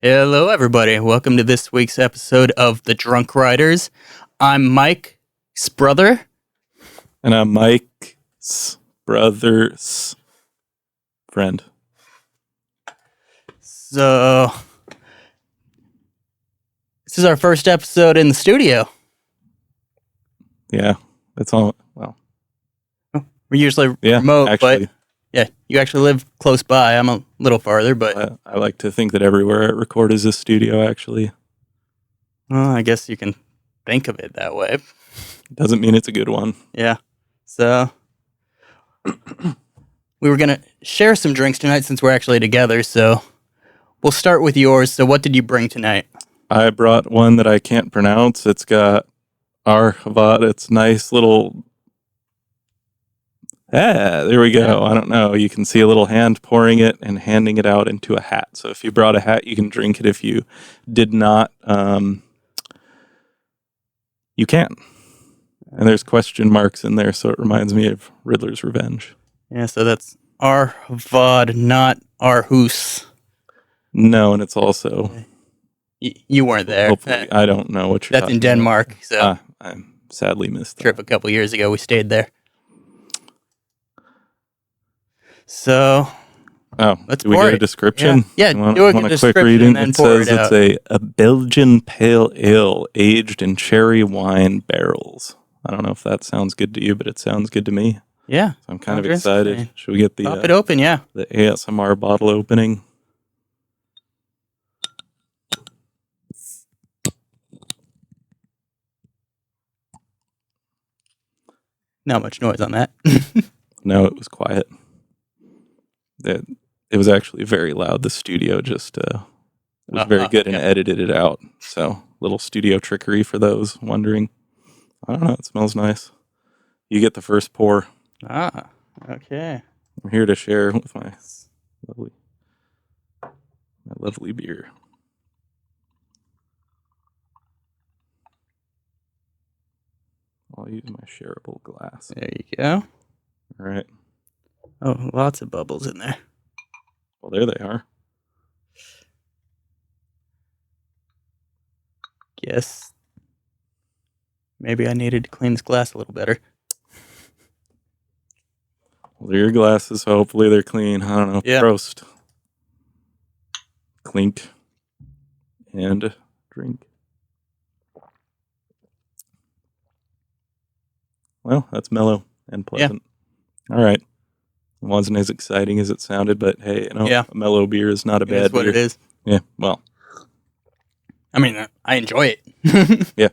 Hello, everybody. Welcome to this week's episode of The Drunk Riders. I'm Mike's brother. And I'm Mike's brother's friend. So, this is our first episode in the studio. Yeah, that's all. Well, We're usually yeah, remote, actually, but yeah, you actually live close by. I'm a little farther, but I like to think that everywhere I record is a studio, actually. well, I guess you can think of it that way. Doesn't mean it's a good one. Yeah. So, we were going to share some drinks tonight since we're actually together, so we'll start with yours. So, what did you bring tonight? I brought one that I can't pronounce. It's got Arhvat. It's nice little... there we go. I don't know. You can see a little hand pouring it and handing it out into a hat. So if you brought a hat, you can drink it. If you did not, you can. And there's question marks in there, so it reminds me of Riddler's Revenge. Yeah, so that's Arvad, not Arhus. No, and it's also... You weren't there. Hopefully, I don't know what you're That's in talking about. Denmark. So I sadly missed that. trip a couple years ago. We stayed there. So let's do we pour get a it. description? Yeah, You want do a quick description reading? and then It pour says it out. it's a Belgian pale ale aged in cherry wine barrels. I don't know if that sounds good to you, but it sounds good to me. Yeah. So I'm kind of Sounds excited. interesting. Should we get Pop it open, yeah. the ASMR bottle opening? Not much noise on that. No, it was quiet. It was actually very loud. The studio just was very good and yeah. edited it out. So little studio trickery for those wondering. I don't know. It smells nice. You get the first pour. Okay. I'm here to share with my lovely beer. I'll use my shareable glass. There you go. All right. Oh, lots of bubbles in there. Well, there they are. Guess maybe I needed to clean this glass a little better. Well, they're your glasses. So hopefully they're clean. I don't know. Yeah. Prost. Clink. And drink. Well, that's mellow and pleasant. Yeah. All right. It wasn't as exciting as it sounded, but hey, a mellow beer is not a bad beer. It is what it is. Yeah, well. I mean, I enjoy it. Yeah,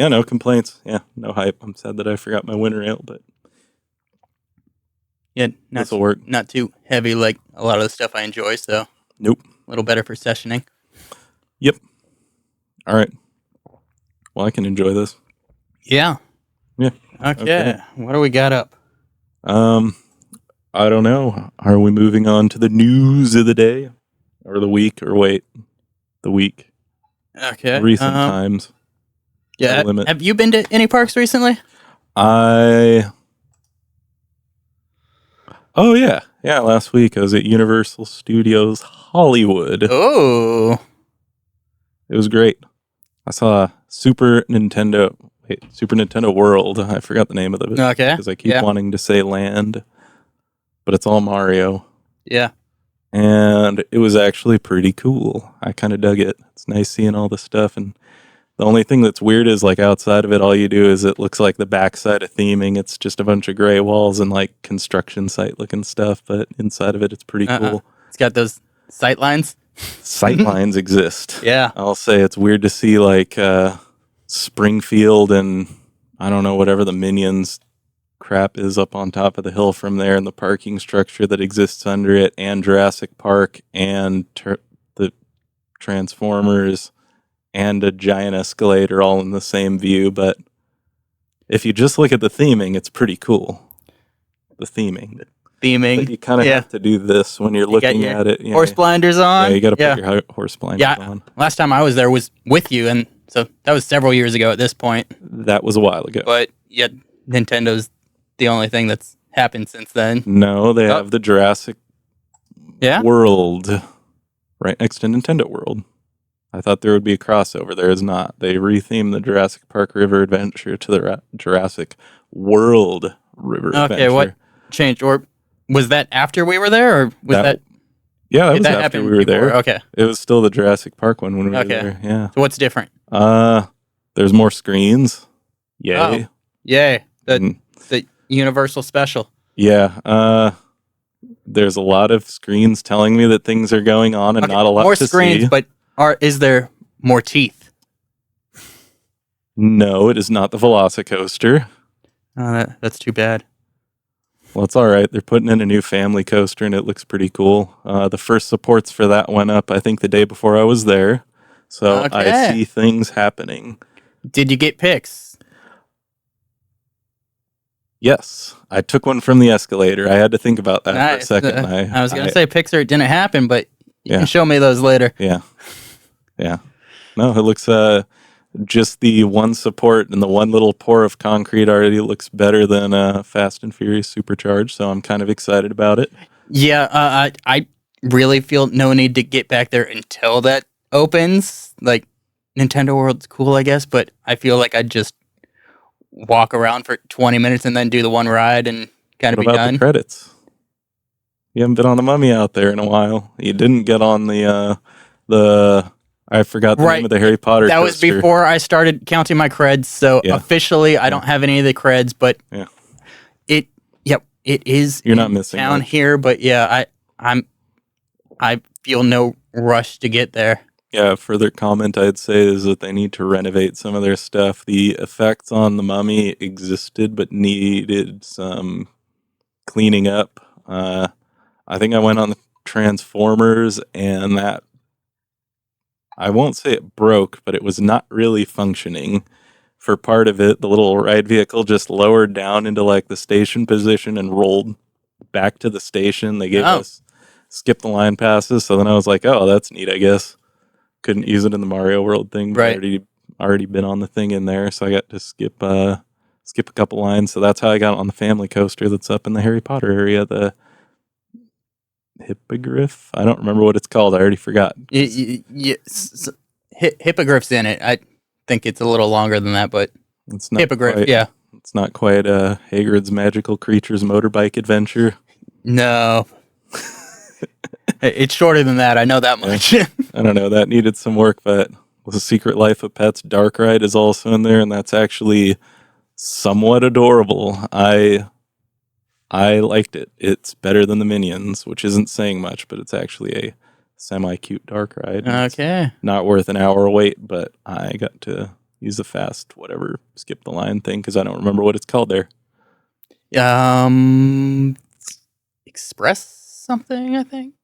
no complaints. Yeah, no hype. I'm sad that I forgot my winter ale, but yeah, this'll work. Not too heavy like a lot of the stuff I enjoy, so nope. A little better for sessioning. Yep. All right. Well, I can enjoy this. Yeah. Yeah. Okay. What do we got up? I don't know. Are we moving on to the news of the day or the week or wait, the week? Okay. Recent times. Yeah. Have you been to any parks recently? Oh yeah. Yeah, last week I was at Universal Studios Hollywood. Oh. It was great. I saw Super Nintendo World. I forgot the name of it. Okay. Because I keep wanting to say Land, but it's all Mario. Yeah. And it was actually pretty cool. I kind of dug it. It's nice seeing all the stuff. And the only thing that's weird is like outside of it, all you do is it looks like the backside of theming. It's just a bunch of gray walls and like construction site looking stuff. But inside of it, it's pretty cool. It's got those sight lines. Sight lines exist. Yeah. I'll say it's weird to see like Springfield and I don't know, whatever the Minions crap is up on top of the hill from there and the parking structure that exists under it and Jurassic Park and the Transformers and a giant escalator all in the same view. But if you just look at the theming, it's pretty cool. The theming. But you kind of have to do this when you're looking at it. Horse blinders on. Yeah, you got to put your horse blinders on. Last time I was there was with you, and so that was several years ago at this point. That was a while ago. But yet Nintendo's the only thing that's happened since then. No, they have the Jurassic World right next to Nintendo World. I thought there would be a crossover. There is not. They rethemed the Jurassic Park River Adventure to the Jurassic World River Okay, what Adventure. changed? Or was that after we were there, or was that Yeah, that did was that after happen we were before? there. Okay, It was still the Jurassic Park one when we were okay. there. Yeah. So what's different? There's more screens. Yay. Oh, yay! And The Universal Special. yeah. There's a lot of screens telling me that things are going on and Okay, not a lot more to screens, see. but is there more teeth? No, it is not the Velocicoaster. Oh, that's too bad. Well, it's all right. They're putting in a new family coaster, and it looks pretty cool. The first supports for that went up, I think, the day before I was there. So I Okay. see things happening. Did you get pics? Yes, I took one from the escalator. I had to think about that for a Nice. second. I was gonna say pics or it didn't happen, but you Yeah. can show me those later. Yeah. No, it looks just the one support and the one little pour of concrete already looks better than Fast and Furious Supercharged. So I'm kind of excited about it. Yeah, I really feel no need to get back there until that opens. Like Nintendo World's cool, I guess, but I feel like I'd just walk around for 20 minutes and then do the one ride and kind of What be about the done. credits? You haven't been on the Mummy out there in a while. You didn't get on the I forgot the Right. name of the Harry Potter That was coaster. before I started counting my creds, so Yeah. officially I don't have any of the creds, but Yeah. it is You're not in missing town much. here, but yeah, I feel no rush to get there. Yeah, further comment I'd say is that they need to renovate some of their stuff. The effects on the Mummy existed but needed some cleaning up. I think I went on the Transformers and that I won't say it broke, but it was not really functioning. For part of it, the little ride vehicle just lowered down into like the station position and rolled back to the station. They gave Oh. us skip the line passes, so then I was like, "Oh, that's neat, I guess." Couldn't use it in the Mario World thing, but Right. I already been on the thing in there, so I got to skip a couple lines. So that's how I got on the family coaster that's up in the Harry Potter area, the Hippogriff. I don't remember what it's called. I already forgot. Yes, Hippogriff's in it. I think it's a little longer than that, but It's not Hippogriff, quite, yeah. It's not quite Hagrid's Magical Creatures motorbike adventure. No. It's shorter than that, I know that much. I don't know. That needed some work, but The Secret Life of Pets Dark Ride is also in there, and that's actually somewhat adorable. I liked it. It's better than the Minions, which isn't saying much, but it's actually a semi-cute dark ride. Okay. Not worth an hour wait, but I got to use the fast whatever skip the line thing because I don't remember what it's called there. Express something, I think.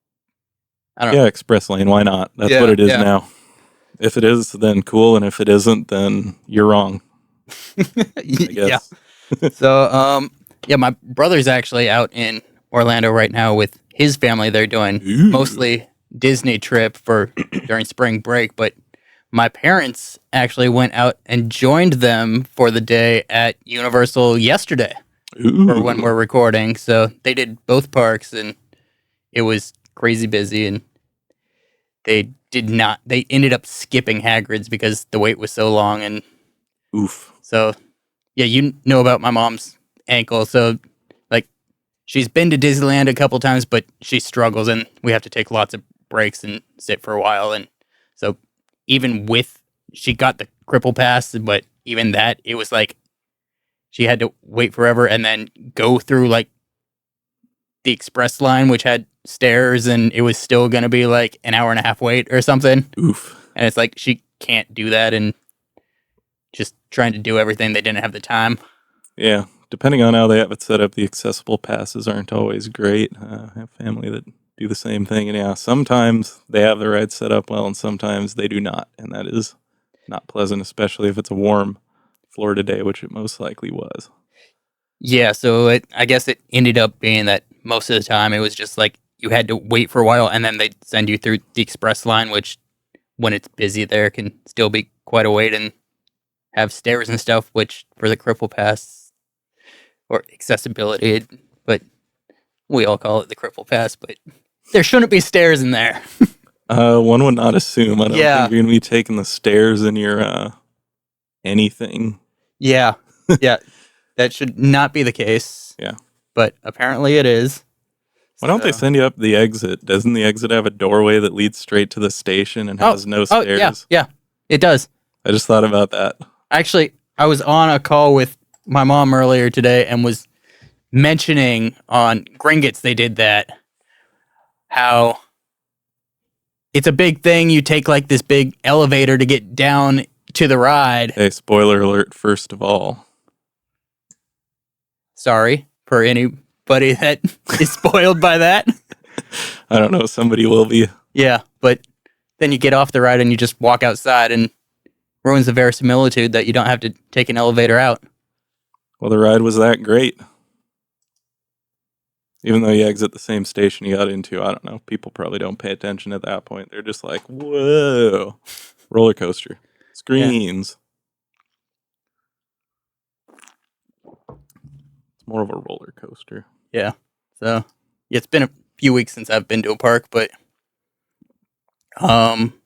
I don't Yeah, Express Lane. Why not? That's Yeah, what it is yeah. now. If it is, then cool, and if it isn't, then you're wrong. I Yeah. guess. So, yeah, my brother's actually out in Orlando right now with his family. They're doing Ooh. mostly Disney trip for during spring break, but my parents actually went out and joined them for the day at Universal yesterday Ooh. for when we're recording. So they did both parks and it was crazy busy and they ended up skipping Hagrid's because the wait was so long and Oof. so yeah, you know about my mom's ankle. So like she's been to Disneyland a couple times, but she struggles and we have to take lots of breaks and sit for a while. And so even with, she got the cripple pass, but even that, it was like she had to wait forever and then go through like the express line, which had stairs, and it was still going to be like an hour and a half wait or something. Oof. And it's like she can't do that and just trying to do everything. They didn't have the time. Yeah. Depending on how they have it set up, the accessible passes aren't always great. I have family that do the same thing. And yeah, sometimes they have the ride set up well, and sometimes they do not. And that is not pleasant, especially if it's a warm Florida day, which it most likely was. Yeah, so I guess it ended up being that most of the time it was just like you had to wait for a while and then they'd send you through the express line, which when it's busy there can still be quite a wait and have stairs and stuff, which for the cripple pass or accessibility, but we all call it the cripple pass, but there shouldn't be stairs in there. One would not assume. I don't Yeah. think you're gonna be taking the stairs in your anything. Yeah. Yeah. That should not be the case. Yeah. But apparently it is. Why don't they So- send you up the exit? Doesn't the exit have a doorway that leads straight to the station and has no Oh, stairs? yeah. It does. I just thought about that. Actually, I was on a call with my mom earlier today and was mentioning on Gringotts they did that. How it's a big thing. You take like this big elevator to get down to the ride. Hey, spoiler alert, first of all. Sorry for anybody that is spoiled by that. I don't know, somebody will be. Yeah, but then you get off the ride and you just walk outside and ruins the verisimilitude that you don't have to take an elevator out. Well, the ride was that great. Even though you exit the same station you got into, I don't know. People probably don't pay attention at that point. They're just like, whoa, roller coaster. Screens. It's more of a roller coaster. Yeah. So yeah, it's been a few weeks since I've been to a park, but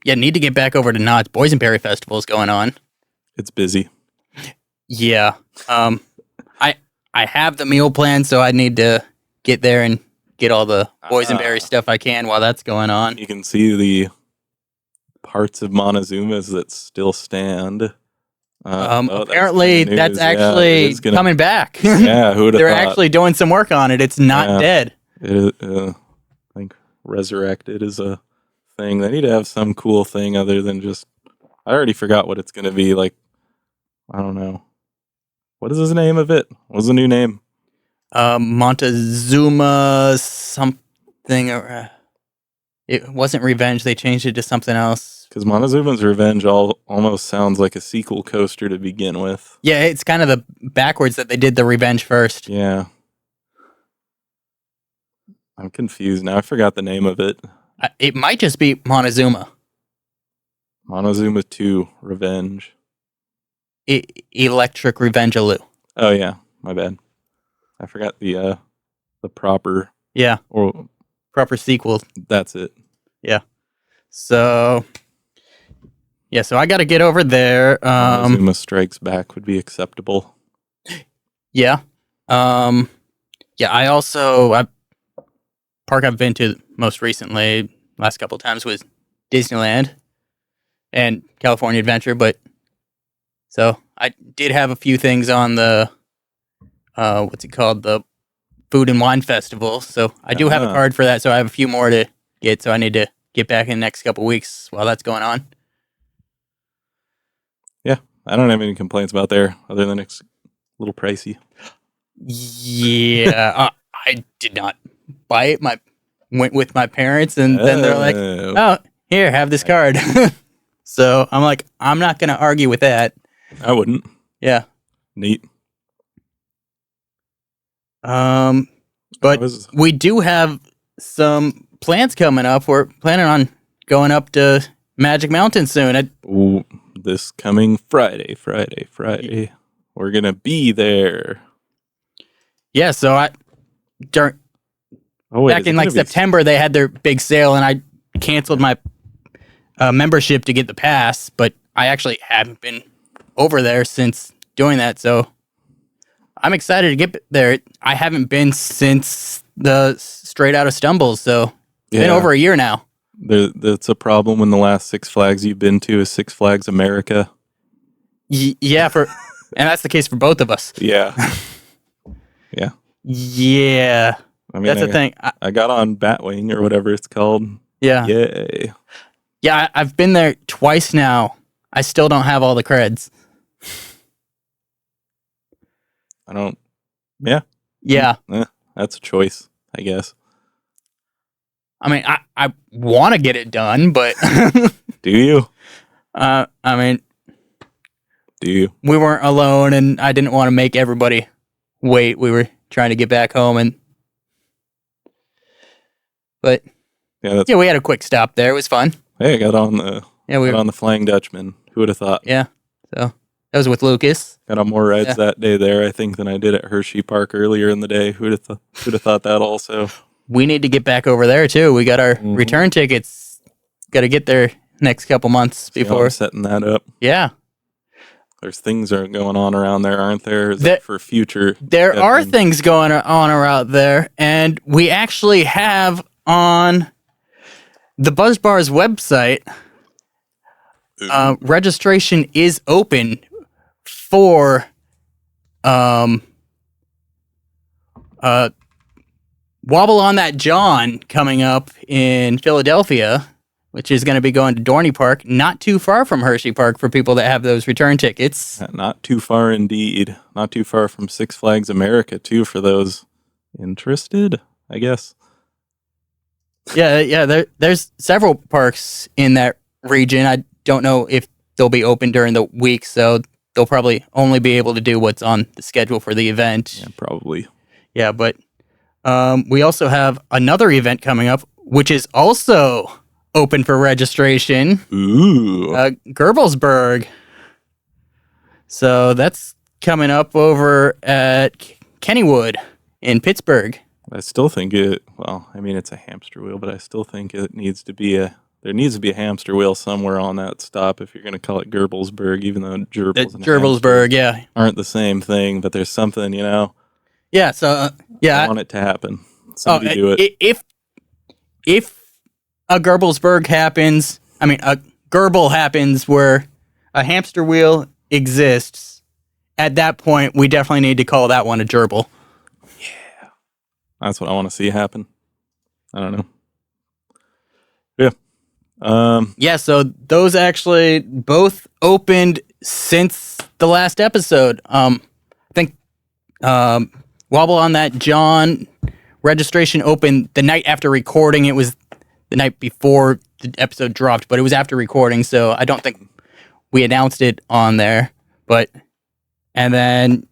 need to get back over to Knott's. Boysenberry Festival is going on. It's busy. Yeah. I have the meal plan, so I need to get there and get all the boysenberry stuff I can while that's going on. You can see the parts of Montezuma's that still stand. Apparently, that's Yeah, actually it is gonna- coming back. Yeah, who would have They're thought? actually doing some work on it. It's not Yeah. dead. I think resurrected is a thing. They need to have some cool thing other than just. I already forgot what it's going to be. Like, I don't know. What is the name of it? What's the new name? Montezuma something. It wasn't Revenge. They changed it to something else. Because Montezuma's Revenge almost sounds like a sequel coaster to begin with. Yeah, it's kind of the backwards that they did the Revenge first. Yeah. I'm confused now. I forgot the name of it. It might just be Montezuma. Montezuma 2 Revenge. Electric Revengealoo. Oh yeah, my bad. I forgot the proper. Yeah, Or proper sequel. that's it. So, so I got to get over there. Montezuma Strikes Back would be acceptable. Yeah. Park I've been to most recently, last couple of times, was Disneyland and California Adventure, but so I did have a few things on the the Food and Wine Festival. So I do have a card for that, so I have a few more to get, so I need to get back in the next couple of weeks while that's going on. Yeah, I don't have any complaints about there other than it's a little pricey. Yeah, I did not buy it. Went with my parents, and then they're like, "Oh, here, have this card." So I'm like, I'm not going to argue with that. I wouldn't. Yeah. Neat. But we do have some plans coming up. We're planning on going up to Magic Mountain soon. This coming Friday. We're going to be there. Yeah, so back in like September, they had their big sale, and I canceled my membership to get the pass, but I actually haven't been over there since doing that, so I'm excited to get there. I haven't been since the Straight Outta Stumbles, so it's been over a year now. That's a problem when the last Six Flags you've been to is Six Flags America. Yeah, and that's the case for both of us. Yeah. Yeah. Yeah. I mean, that's the thing. I got on Batwing or whatever it's called. Yeah. Yay. Yeah, I've been there twice now. I still don't have all the creds. Yeah. Yeah. That's a choice, I guess. I mean, I want to get it done, but... Do you? I mean... Do you? We weren't alone, and I didn't want to make everybody wait. We were trying to get back home, But... Yeah, we had a quick stop there. It was fun. Hey, I got on the Flying Dutchman. Who would have thought? Yeah. So that was with Lucas. Got on more rides that day there, I think, than I did at Hershey Park earlier in the day. Who'd have thought that also? We need to get back over there too. We got our return tickets got to get there next couple months See how before. I'm setting that up. Yeah. There's things are going on around there, aren't there? Is that for future? There are scheduling? things going on around there, and we actually have on the Buzz Bar's website, registration is open for Wobble on That John coming up in Philadelphia, which is going to be going to Dorney Park, not too far from Hershey Park for people that have those return tickets. Not too far indeed. Not too far from Six Flags America, too, for those interested, I guess. Yeah. There's several parks in that region. I don't know if they'll be open during the week, so they'll probably only be able to do what's on the schedule for the event. Yeah, probably. Yeah, but we also have another event coming up, which is also open for registration. Ooh. Gerbelsburg. So that's coming up over at Kennywood in Pittsburgh. I still think it's a hamster wheel, but I still think there needs to be a hamster wheel somewhere on that stop if you're going to call it Gerbelsburg, even though gerbils and Gerbelsburg, yeah. aren't the same thing, but there's something, Yeah, so, I want it to happen. Somebody do it. If a Gerbelsburg happens, a Gerbil happens where a hamster wheel exists, at that point, we definitely need to call that one a gerbil. Yeah. That's what I want to see happen. I don't know. Yeah. Yeah, so those actually both opened since the last episode. I think Wobble on That John registration opened the night after recording. It was the night before the episode dropped, but it was after recording, so I don't think we announced it on there. And then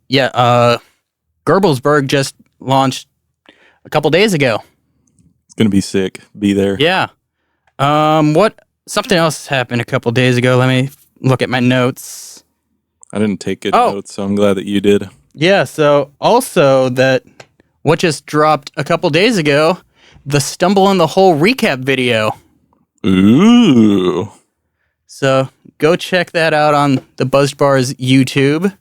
Gerbelsburg just launched a couple days ago. It's gonna be sick. Be there. Yeah. Something else happened a couple days ago. Let me look at my notes. I didn't take good notes, so I'm glad that you did. Yeah, so also what just dropped a couple days ago, the Stumble in the Hole recap video. Ooh. So go check that out on the Buzz Bar's YouTube.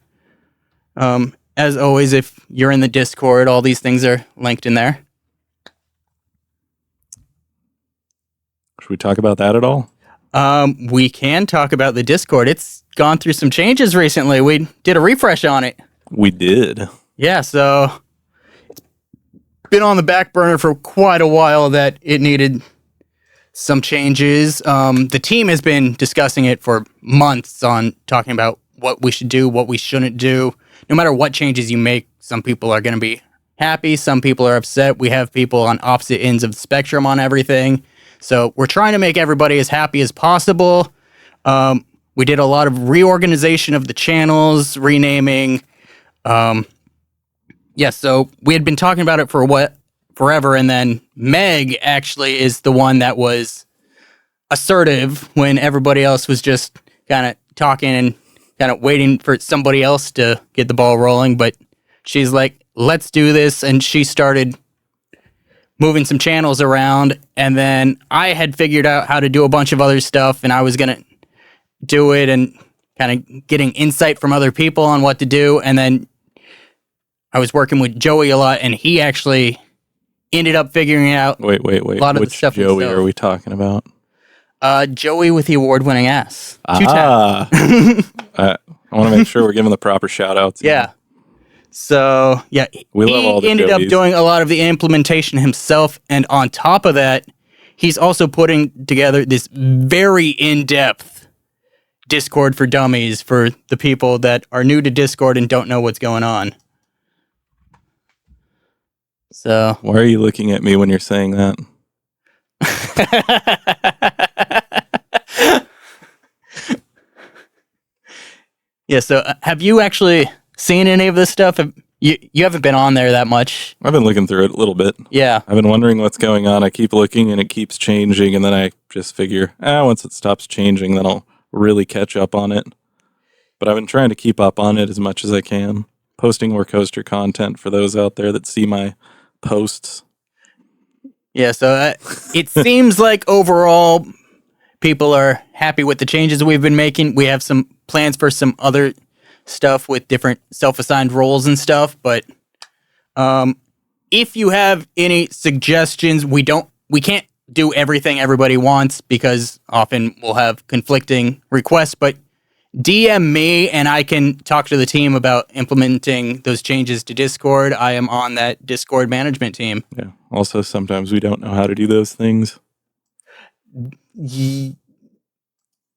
As always, if you're in the Discord, all these things are linked in there. Should we talk about that at all? We can talk about the Discord. It's gone through some changes recently. We did a refresh on it. We did. Yeah, so it's been on the back burner for quite a while that it needed some changes. The team has been discussing it for months on talking about what we should do, what we shouldn't do. No matter what changes you make, some people are going to be happy, some people are upset. We have people on opposite ends of the spectrum on everything. So we're trying to make everybody as happy as possible. We did a lot of reorganization of the channels, renaming. So we had been talking about it for forever, and then Meg actually is the one that was assertive when everybody else was just kind of talking and kind of waiting for somebody else to get the ball rolling. But she's like, let's do this, and she started moving some channels around, and then I had figured out how to do a bunch of other stuff, and I was going to do it and kind of getting insight from other people on what to do, and then I was working with Joey a lot, and he actually ended up figuring out Wait. a lot of the Which stuff Joey himself. are we talking about? Joey with the award-winning ass. I want to make sure we're giving the proper shout-outs. Yeah. So, yeah, We love all the he ended up Joeys. doing a lot of the implementation himself, and on top of that, he's also putting together this very in-depth Discord for Dummies for the people that are new to Discord and don't know what's going on. So, Why are you looking at me when you're saying that? yeah, so have you actually seen any of this stuff? You haven't been on there that much. I've been looking through it a little bit. Yeah. I've been wondering what's going on. I keep looking and it keeps changing, and then I just figure, once it stops changing, then I'll really catch up on it. But I've been trying to keep up on it as much as I can. Posting more coaster content for those out there that see my posts. Yeah, so it seems like overall people are happy with the changes we've been making. We have some plans for some other stuff with different self-assigned roles and stuff, but if you have any suggestions, we can't do everything everybody wants because often we'll have conflicting requests, but DM me and I can talk to the team about implementing those changes to Discord. I am on that Discord management team. Yeah. Also, sometimes we don't know how to do those things.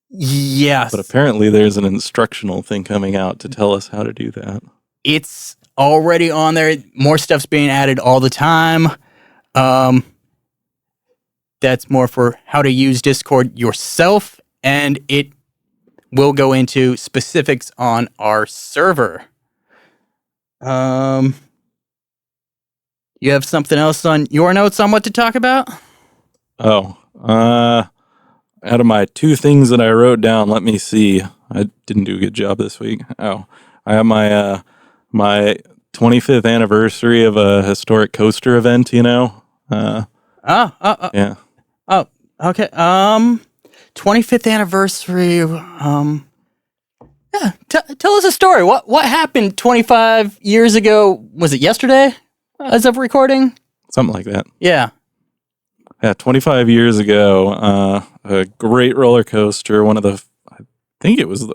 Yes. But apparently there's an instructional thing coming out to tell us how to do that. It's already on there. More stuff's being added all the time. That's more for how to use Discord yourself, and it will go into specifics on our server. You have something else on your notes on what to talk about? Oh, out of my 2 things that I wrote down, let me see. I didn't do a good job this week. Oh, I have my my 25th anniversary of a historic coaster event, you know. Yeah. Oh, okay. 25th anniversary. Yeah. Tell us a story. What happened 25 years ago? Was it yesterday? As of recording? Something like that. Yeah. Yeah, 25 years ago, a great roller coaster, I think it was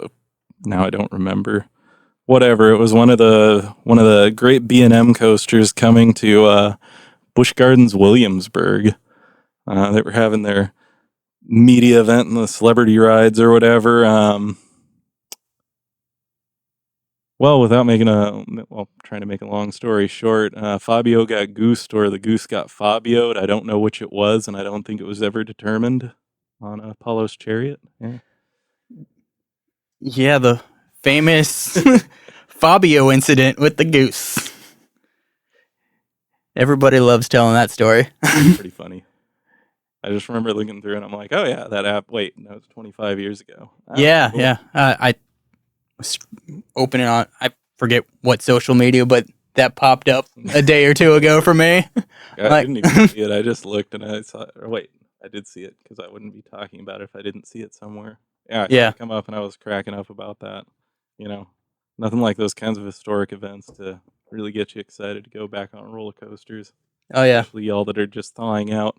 now I don't remember. Whatever, it was one of the great B&M coasters coming to Busch Gardens Williamsburg. They were having their media event and the celebrity rides or whatever. Trying to make a long story short, Fabio got goosed or the goose got Fabio'd. I don't know which it was, and I don't think it was ever determined on Apollo's chariot. Yeah. Yeah, the famous Fabio incident with the goose. Everybody loves telling that story. Pretty funny. I just remember looking through and I'm like, oh yeah, that app. Wait, no, it's 25 years ago. Oh, Yeah, cool. yeah. I was opening on, I forget what social media, but that popped up a day or two ago for me. I didn't even see it. I just looked and I saw. I did see it because I wouldn't be talking about it if I didn't see it somewhere. Yeah, I saw it come up and I was cracking up about that. You know, nothing like those kinds of historic events to really get you excited to go back on roller coasters. Oh yeah, especially y'all that are just thawing out.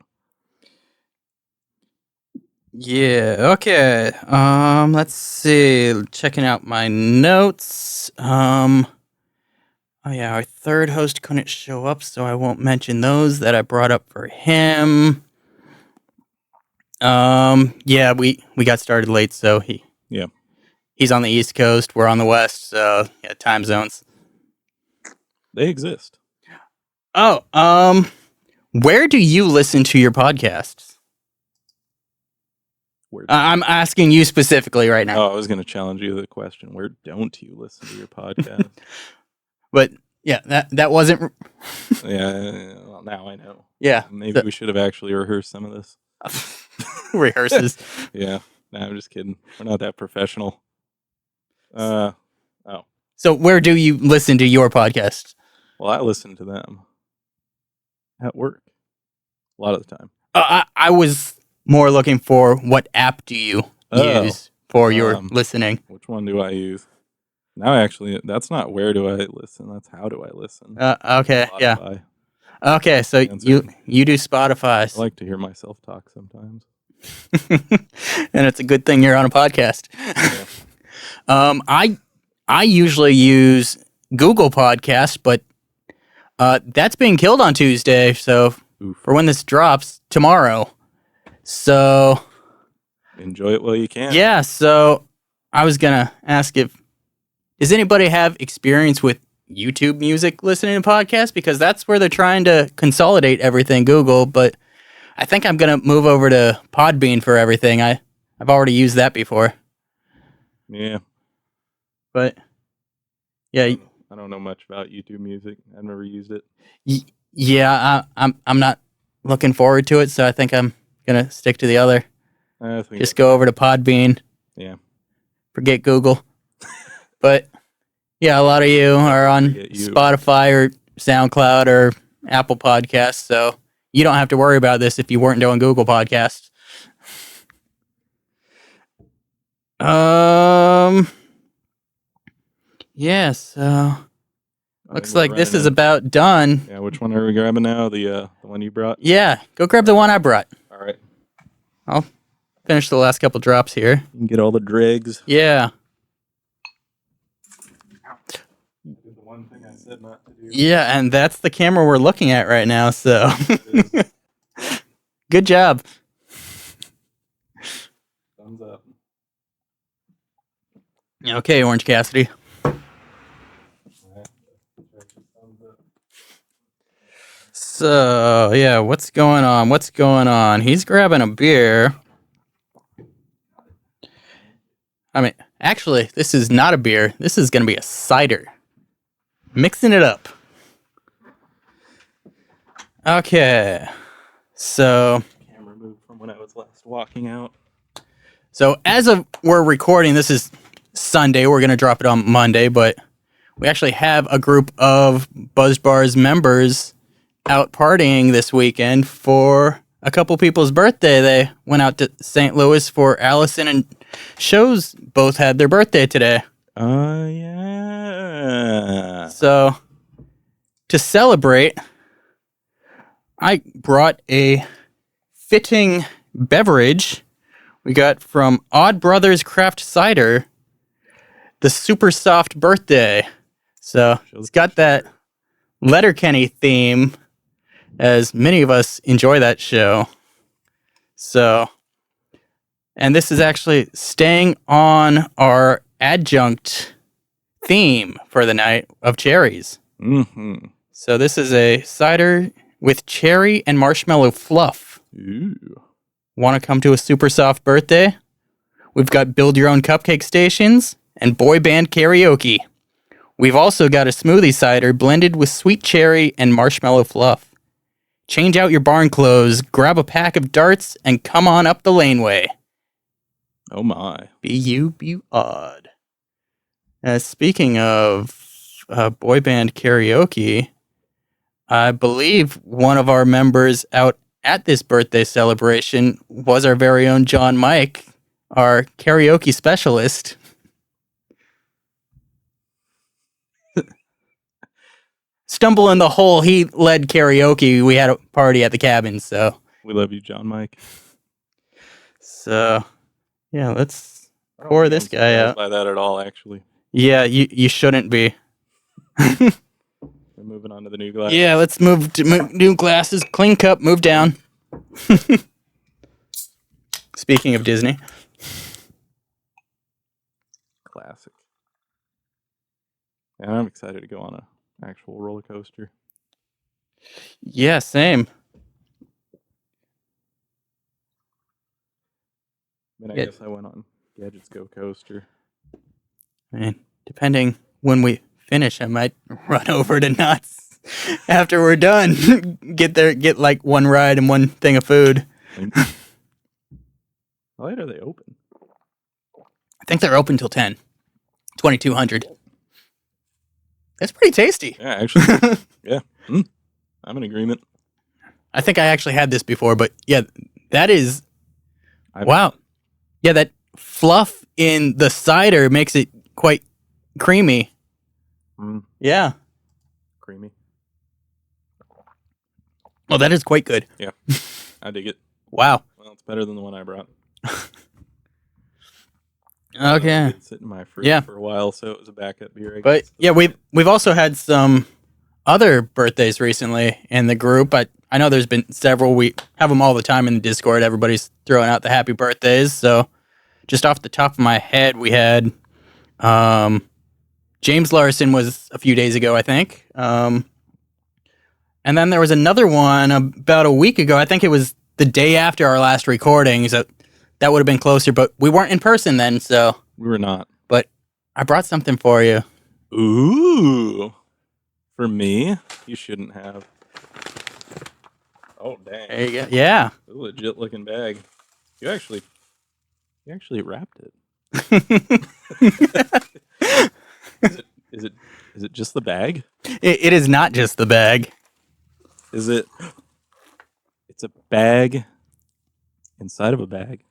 yeah. Okay. Let's see. Checking out my notes. Oh yeah, our third host couldn't show up, so I won't mention those that I brought up for him. Yeah, we got started late, so he's on the East Coast, we're on the West, so yeah, time zones. They exist. Oh, where do you listen to your podcasts? I'm asking you specifically right now. Oh, I was going to challenge you with a question. Where don't you listen to your podcast? But yeah, that wasn't. Yeah, well, now I know. Yeah, maybe we should have actually rehearsed some of this. Rehearses. Yeah, no, I'm just kidding. We're not that professional. Oh. So where do you listen to your podcast? Well, I listen to them at work a lot of the time. I was more looking for what app do you use for your listening? Which one do I use? Now, actually, that's not where do I listen. That's how do I listen. Okay, Spotify. yeah. Okay, so you do Spotify. I like to hear myself talk sometimes. And it's a good thing you're on a podcast. Yeah. I usually use Google Podcasts, but that's being killed on Tuesday. So for when this drops tomorrow. So enjoy it while you can. Yeah. So I was gonna ask does anybody have experience with YouTube Music listening to podcasts, because that's where they're trying to consolidate everything, Google. But I think I'm gonna move over to Podbean for everything. I've already used that before. Yeah. But yeah, I don't know much about YouTube Music. I've never used it. Yeah, I'm not looking forward to it, so I think I'm gonna stick to the other. Just go over to Podbean. Yeah. Forget Google. But yeah, a lot of you are on Spotify or SoundCloud or Apple Podcasts, so you don't have to worry about this if you weren't doing Google Podcasts. Yeah, so I looks think we're like this running is in. about done. Yeah, which one are we grabbing now? The one you brought? Yeah, go grab the one I brought. All right. I'll finish the last couple drops here. You can get all the dregs. Yeah. I did the one thing I said not to do. Yeah, and that's the camera we're looking at right now, so It is. good job. Thumbs up. Okay, Orange Cassidy. All right. Thumbs up. So, yeah, what's going on? What's going on? He's grabbing a beer. I mean, actually, this is not a beer. This is going to be a cider. Mixing it up. Okay. So, Camera moved from when I was last walking out. So as of we're recording, this is Sunday. We're going to drop it on Monday, but we actually have a group of Buzz Bars members out partying this weekend for a couple people's birthday. They went out to St. Louis for Allison and Shows. Both had their birthday today. Oh, yeah. So to celebrate, I brought a fitting beverage we got from Odd Brothers Craft Cider, the Super Soft Birthday. So it's got that Letterkenny theme, as many of us enjoy that show. So, and this is actually staying on our adjunct theme for the night of cherries. Mm-hmm. So this is a cider with cherry and marshmallow fluff. Ooh. Want to come to a super soft birthday? We've got build your own cupcake stations and boy band karaoke. We've also got a smoothie cider blended with sweet cherry and marshmallow fluff. Change out your barn clothes, grab a pack of darts, and come on up the laneway. Oh, my. Be odd. Speaking of boy band karaoke, I believe one of our members out at this birthday celebration was our very own John Mike, our karaoke specialist. Stumble in the hole, he led karaoke. We had a party at the cabin, so. We love you, John Mike. So, yeah, let's pour this guy out. By that at all, actually. Yeah, you shouldn't be. We're moving on to the new glass. Yeah, let's move to new glasses. Clean cup, move down. Speaking of Disney. Classic. And I'm excited to go on a actual roller coaster. Yeah, same. I guess I went on Gadgets Go Coaster. I mean, depending when we finish, I might run over to Knott's after we're done. Get like one ride and one thing of food. How late are they open? I think they're open till 10. 2200. That's pretty tasty. Yeah, actually. Yeah. I'm in agreement. I think I actually had this before, but yeah, that is... Wow. Yeah, that fluff in the cider makes it quite creamy. Yeah. Creamy. Oh, that is quite good. Yeah. I dig it. Wow. Well, it's better than the one I brought. Okay. It's sitting in my fridge for a while, so it was a backup beer. But yeah, we've also had some other birthdays recently in the group. I know there's been several. We have them all the time in the Discord. Everybody's throwing out the happy birthdays. So just off the top of my head, we had James Larson was a few days ago, I think. And then there was another one about a week ago. I think it was the day after our last recording. So that would have been closer, but we weren't in person then, so. We were not. But I brought something for you. Ooh. For me? You shouldn't have. Oh, dang. There you go. Yeah. It's a legit looking bag. You actually wrapped it. Is it just the bag? It is not just the bag. Is it? It's a bag inside of a bag.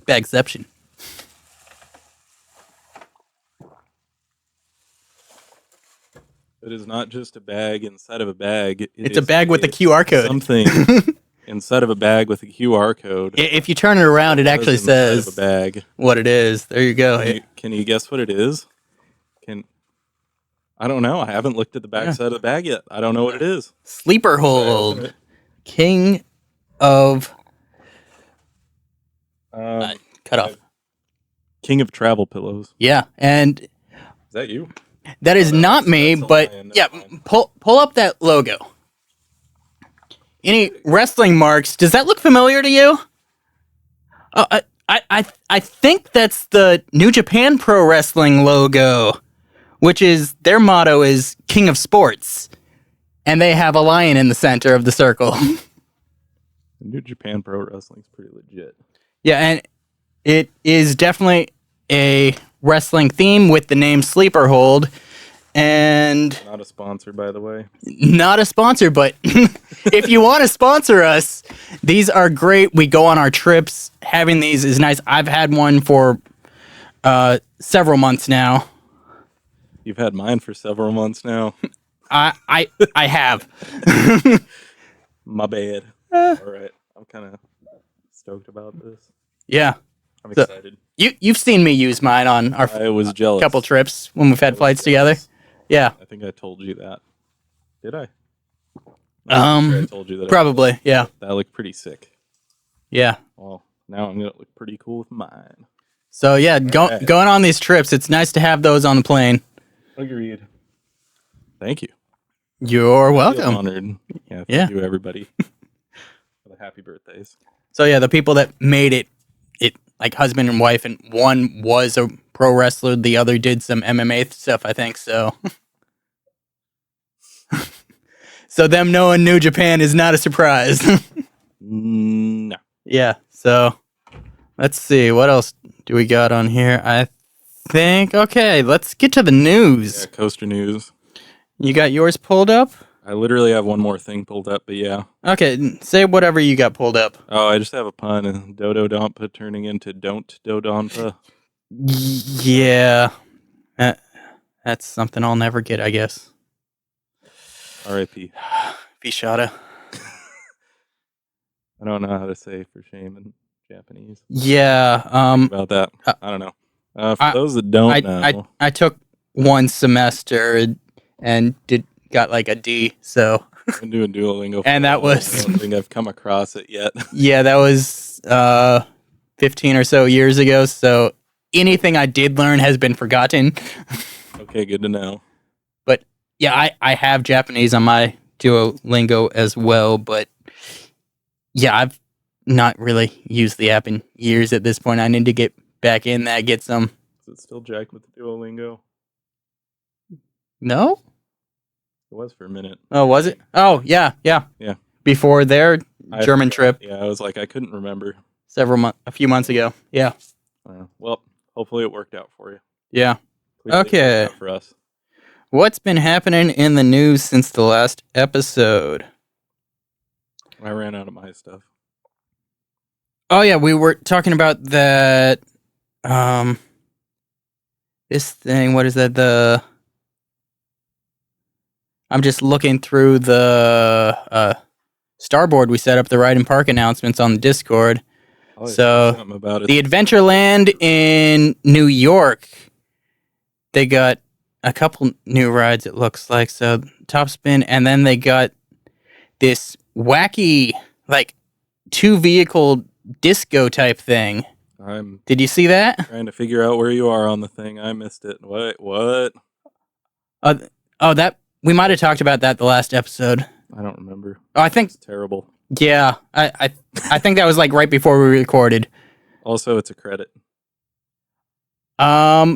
Bagception. It is not just a bag inside of a bag. It's a bag with a QR code. Something inside of a bag with a QR code. If you turn it around, it actually Inside says of a bag. what it is. There you go. Can you guess what it is? I don't know. I haven't looked at the back side of the bag yet. I don't know what it is. Sleeper hold. King of cut off. King of travel pillows. Yeah, and is that you? That is not me, but yeah, pull up that logo. Any wrestling marks? Does that look familiar to you? I think that's the New Japan Pro Wrestling logo, which is their motto is King of Sports, and they have a lion in the center of the circle. New Japan Pro Wrestling is pretty legit. Yeah, and it is definitely a wrestling theme with the name Sleeper Hold. And not a sponsor, by the way. Not a sponsor, but if you want to sponsor us, these are great. We go on our trips. Having these is nice. I've had one for several months now. You've had mine for several months now. I have. My bad. All right, I'm kind of stoked about this. Yeah, I'm excited. You've seen me use mine on our I was jealous. Couple trips when we've had flights together. Yeah. I think I told you that. Did I? Sure I told you that. Probably, yeah. That looked pretty sick. Yeah. Well, now I'm gonna look pretty cool with mine. So yeah, going on these trips, it's nice to have those on the plane. Agreed. Thank you. You're welcome. I feel honored. Yeah. Thank you, everybody, for the happy birthdays. So yeah, the people that made it like husband and wife, and one was a pro wrestler, the other did some MMA stuff, I think. So, so them knowing New Japan is not a surprise. No. Yeah. So, let's see what else do we got on here. I think let's get to the news. Yeah, coaster news. You got yours pulled up? I literally have one more thing pulled up, but yeah. Okay, say whatever you got pulled up. Oh, I just have a pun. Dodo Dompa turning into Don't Dodonpa. Yeah. That's something I'll never get, I guess. R.I.P. Vishada. I don't know how to say for shame in Japanese. Yeah. About that. I don't know. For those that don't know. I took one semester and got like a D, so I've been doing Duolingo and that was I don't think I've come across it yet. Yeah, that was 15 or so years ago, so anything I did learn has been forgotten. Okay, good to know. But yeah, I have Japanese on my Duolingo as well, but yeah, I've not really used the app in years at this point. I need to get back in that, get some. Is it still jacked with the Duolingo? No? It was for a minute. Oh, was it? Oh, yeah. Before their German trip. Yeah, I was like, I couldn't remember. A few months ago. Yeah. Well, hopefully it worked out for you. Yeah. Please okay. For us. What's been happening in the news since the last episode? I ran out of my stuff. Oh yeah, we were talking about that. This thing. What is that? I'm just looking through the starboard we set up, the ride and park announcements on the Discord. Oh, so about it. The Adventureland in New York, they got a couple new rides, it looks like. So Top Spin, and then they got this wacky, like, 2-vehicle disco type thing. Did you see that? Trying to figure out where you are on the thing. I missed it. What? That we might have talked about that the last episode. I don't remember. Oh, I think it's terrible. Yeah, I think that was like right before we recorded. Also, it's a credit. Yeah,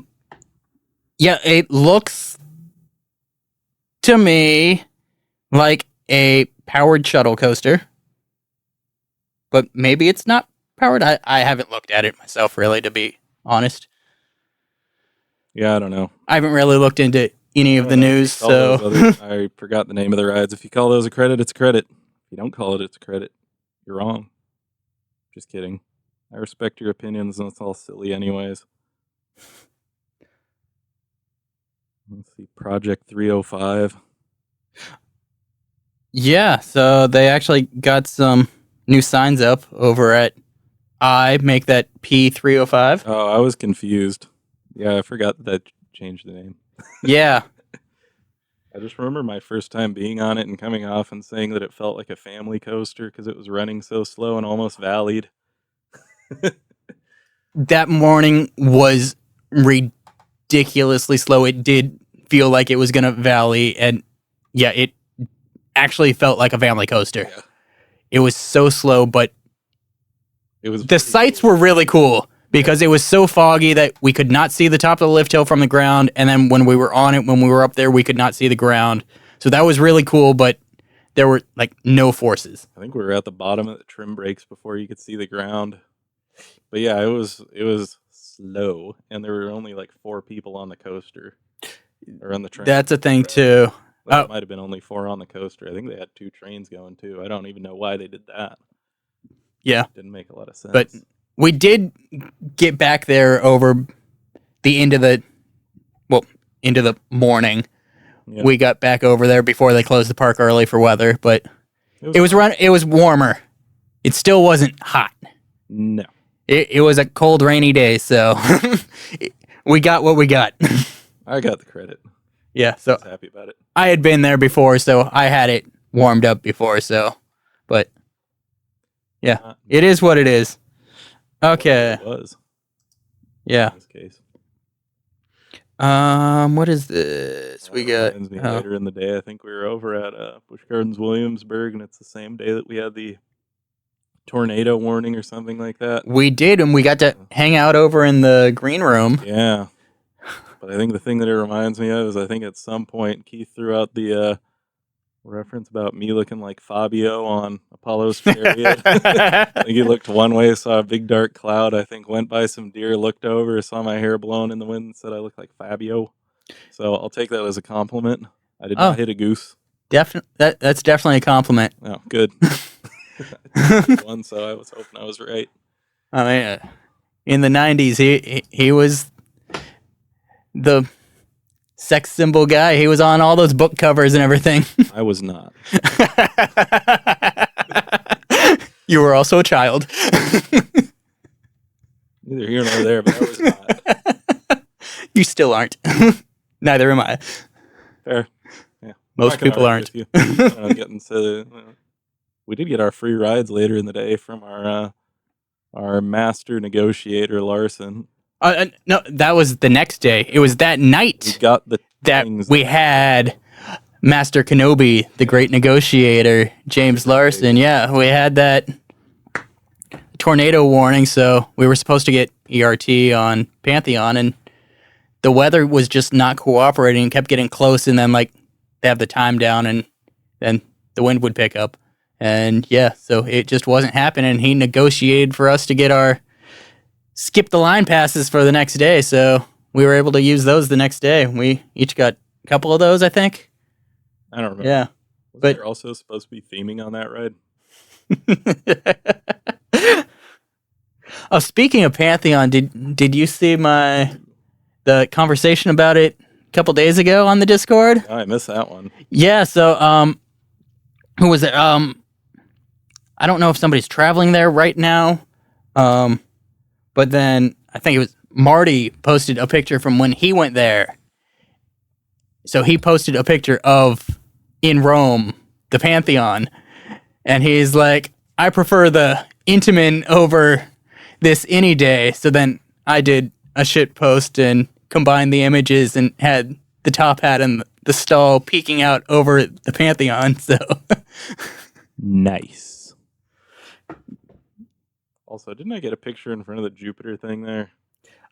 it looks to me like a powered shuttle coaster, but maybe it's not powered. I haven't looked at it myself, really, to be honest. Yeah, I don't know. I haven't really looked into any of the news, so I forgot the name of the rides. If you call those a credit, it's a credit. If you don't call it, it's a credit. You're wrong. Just kidding. I respect your opinions, and it's all silly anyways. Let's see, Project 305. Yeah, so they actually got some new signs up over at I make that P305. Oh, I was confused. Yeah, I forgot that changed the name. Yeah, I just remember my first time being on it and coming off and saying that it felt like a family coaster because it was running so slow and almost valleyed. that morning was ridiculously slow. It did feel like it was going to valley, and yeah, it actually felt like a family coaster. Yeah. It was so slow, but It was the sights were really cool because it was so foggy that we could not see the top of the lift hill from the ground, and then when we were on it, when we were up there, we could not see the ground. So that was really cool, but there were like no forces. I think we were at the bottom of the trim brakes before you could see the ground. But yeah, it was slow, and there were only like 4 people on the coaster or on the train. That's a thing too. Well, it might have been only 4 on the coaster. I think they had 2 trains going too. I don't even know why they did that. Yeah, Didn't make a lot of sense. but we did get back there over the end of the into the morning. Yeah. We got back over there before they closed the park early for weather, but it was warmer. It still wasn't hot. No. It was a cold, rainy day, so we got what we got. I got the credit. Yeah, I so was happy about it. I had been there before, so I had it warmed up before, so but yeah, it is what it is. Okay. It was. Yeah. In this case. What is this? We got Reminds me later in the day. I think we were over at Busch Gardens, Williamsburg, and it's the same day that we had the tornado warning or something like that. we did, and we got to hang out over in the green room. Yeah. But I think the thing that it reminds me of is I think at some point Keith threw out the reference about me looking like Fabio on Apollo's Chariot. I think he looked one way, saw a big dark cloud, I think went by some deer, looked over, saw my hair blown in the wind, and said I look like Fabio. So I'll take that as a compliment. I did not hit a goose. That's definitely a compliment. Oh, good. One, so I was hoping I was right. I mean, in the 90s, he was the sex symbol guy. He was on all those book covers and everything. I was not. You were also a child. Neither here nor there, but I was not. You still aren't. Neither am I. Fair. Yeah. Most people aren't. We did get our free rides later in the day from our master negotiator Larson. No, that was the next day. It was that night We got the that things we had Master Kenobi, the great negotiator, James Larson. Yeah, we had that tornado warning, so we were supposed to get ERT on Pantheon, and the weather was just not cooperating and kept getting close, and then like they have the time down, and then the wind would pick up. And yeah, so it just wasn't happening. He negotiated for us to get our skip the line passes for the next day, so we were able to use those the next day. We each got a couple of those, I think. I don't remember. Yeah. Was there also supposed to be theming on that ride? Oh, speaking of Pantheon, did you see the conversation about it a couple days ago on the Discord? Oh, I missed that one. Yeah, so who was it? I don't know if somebody's traveling there right now. But then I think it was Marty posted a picture from when he went there. So he posted a picture of in Rome, the Pantheon, and he's like, I prefer the Intamin over this any day. So then I did a shit post and combined the images and had the top hat and the stall peeking out over the Pantheon. So nice. Also, didn't I get a picture in front of the Jupiter thing there?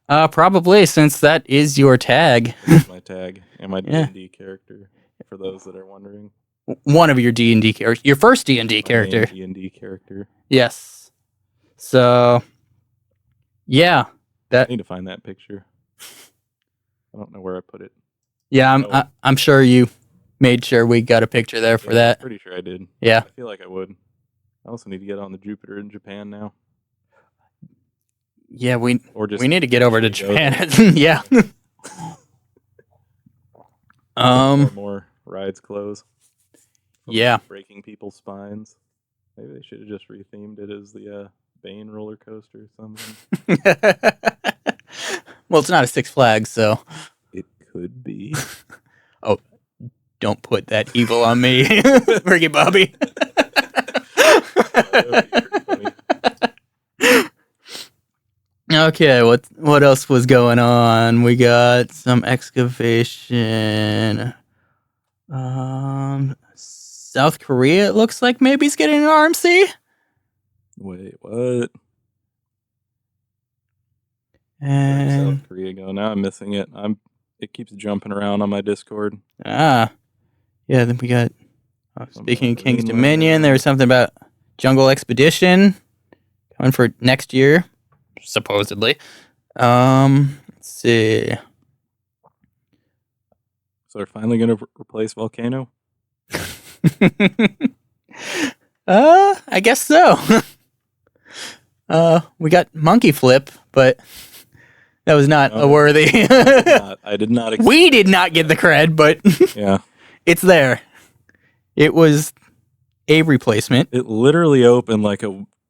Probably, since that is your tag. That's my tag and my Yeah. D&D character, for those that are wondering. One of your D&D characters. Your first D&D character. D&D character. Yes. So, yeah. I need to find that picture. I don't know where I put it. Yeah, I'm sure you made sure we got a picture there for that. I'm pretty sure I did. Yeah. I feel like I would. I also need to get on the Jupiter in Japan now. Yeah, we Or just need to get over to go there. Japan. Yeah. Before more rides close. From Yeah. breaking people's spines. Maybe they should have just rethemed it as the Bane roller coaster or something. Well, it's not a Six Flags, so. It could be. Oh, don't put that evil on me, Ricky Bobby. That would be pretty funny. Okay, what else was going on? We got some excavation. South Korea, it looks like maybe he's getting an RMC. Wait, what? Where did And South Korea go? Now I'm missing it. It keeps jumping around on my Discord. yeah, then we got. Speaking of King's Greenland. Dominion, there was something about Jungle Expedition coming for next year, supposedly. Let's see. So they're finally going to replace Volcano? I guess so. We got Monkey Flip, but that was not a worthy. I did not. We did not get the cred, but Yeah. it's there. It was a replacement. It literally opened like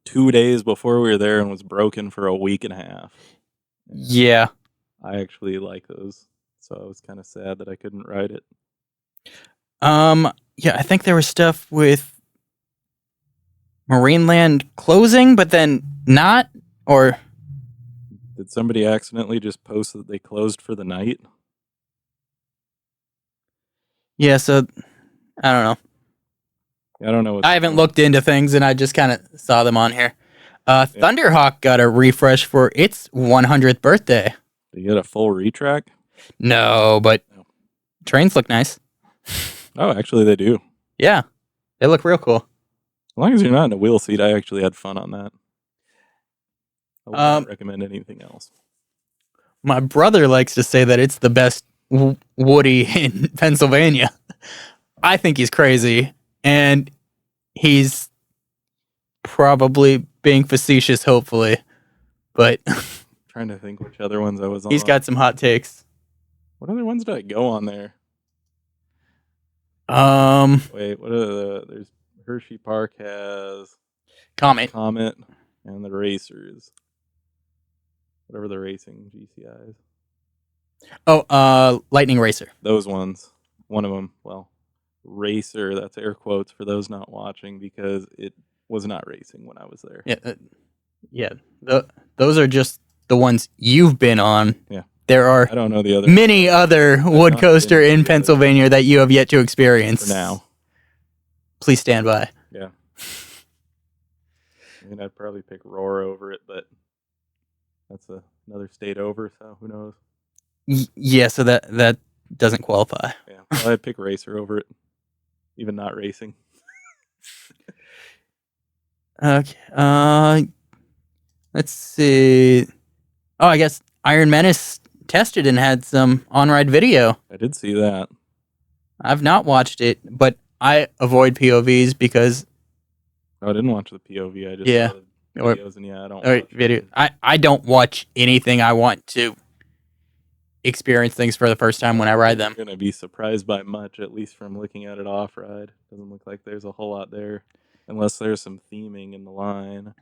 2 days before we were there and was broken for a week and a half. Yeah. I actually like those, so I was kind of sad that I couldn't ride it. Yeah, I think there was stuff with Marineland closing, but then not, or Did somebody accidentally just post that they closed for the night? yeah. So I don't know. I don't know. What's I haven't looked into things, and I just kind of saw them on here. Thunderhawk got a refresh for its 100th birthday. Did you get a full retrack? No, but trains look nice. Oh, actually, they do. Yeah, they look real cool. As long as you're not in a wheel seat, I actually had fun on that. I would not recommend anything else. My brother likes to say that it's the best Woody in Pennsylvania. I think he's crazy, and he's probably being facetious, hopefully. But Trying to think which other ones I was on. he's got some hot takes. What other ones did I go on there? Wait, what are there's Hershey Park has Comet. and the Racers. Whatever the racing GCIs. Oh, Lightning Racer. Those ones. One of them, well, Racer, that's air quotes for those not watching because it was not racing when I was there. Yeah. Those are just the ones you've been on. Yeah. There are I don't know the other many other wood coaster in Pennsylvania that you have yet to experience. for now. Please stand by. Yeah. I mean, I'd probably pick Roar over it, but that's another state over, so who knows? Yeah, so that doesn't qualify. Yeah, well, I'd pick Racer over it, even not racing. Okay. Let's see. Oh, I guess Iron Menace tested and had some on-ride video. I did see that. I've not watched it, but I avoid POVs because I didn't watch the POV. I just Yeah. saw the videos, and I don't watch video. them. I don't watch anything. I want to experience things for the first time when I ride them. I'm gonna be surprised by much, at least from looking at it off ride. Doesn't look like there's a whole lot there, unless there's some theming in the line.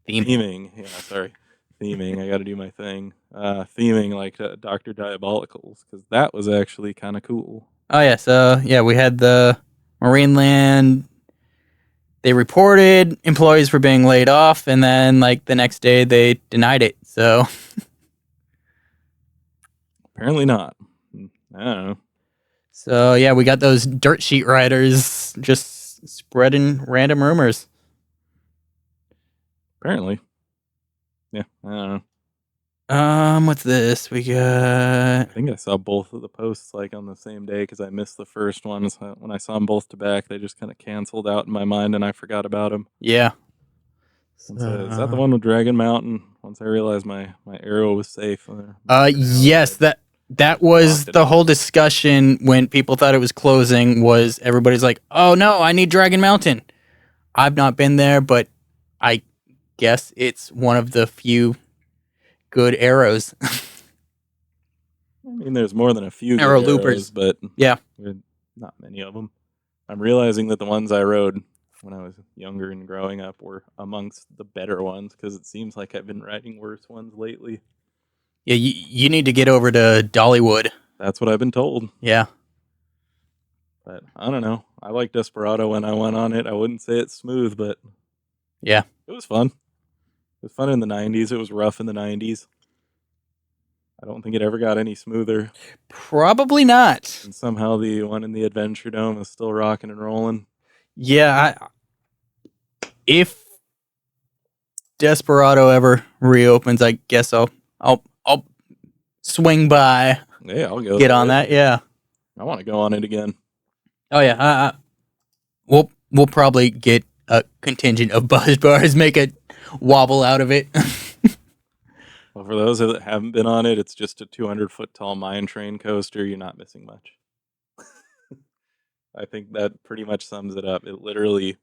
Theming, yeah, sorry, theming. I got to do my thing. Theming like Dr. Diabolicals, because that was actually kind of cool. Oh yeah, so yeah, we had the Marineland. They reported employees were being laid off, and then like the next day they denied it. So apparently not. I don't know. So yeah, we got those dirt sheet riders just spreading random rumors. Apparently, yeah. I don't know. What's this? We got. I think I saw both of the posts like on the same day because I missed the first one. So when I saw them both to back, they just kind of canceled out in my mind, and I forgot about them. Yeah. So, is that the one with Dragon Mountain? Once I realized my arrow was safe. Yes, that was the whole discussion when people thought it was closing. Was everybody's like, "Oh no, I need Dragon Mountain." I've not been there, but I guess it's one of the few good arrows. I mean, there's more than a few Arrow good loopers. arrows, but Yeah. not many of them. I'm realizing that the ones I rode when I was younger and growing up were amongst the better ones because it seems like I've been riding worse ones lately. Yeah, you need to get over to Dollywood. That's what I've been told. Yeah. But I don't know. I like Desperado when I went on it. I wouldn't say it's smooth, but Yeah. it was fun. It was fun in the 90s. It was rough in the 90s. I don't think it ever got any smoother. Probably not. And somehow the one in the Adventure Dome is still rocking and rolling. Yeah, if Desperado ever reopens, I guess I'll swing by, Yeah, I'll go. get on that. Yeah. I want to go on it again. Oh yeah. We'll probably get a contingent of buzz bars, make a wobble out of it. Well, for those that haven't been on it, it's just a 200-foot tall mine train coaster. You're not missing much. I think that pretty much sums it up. It literally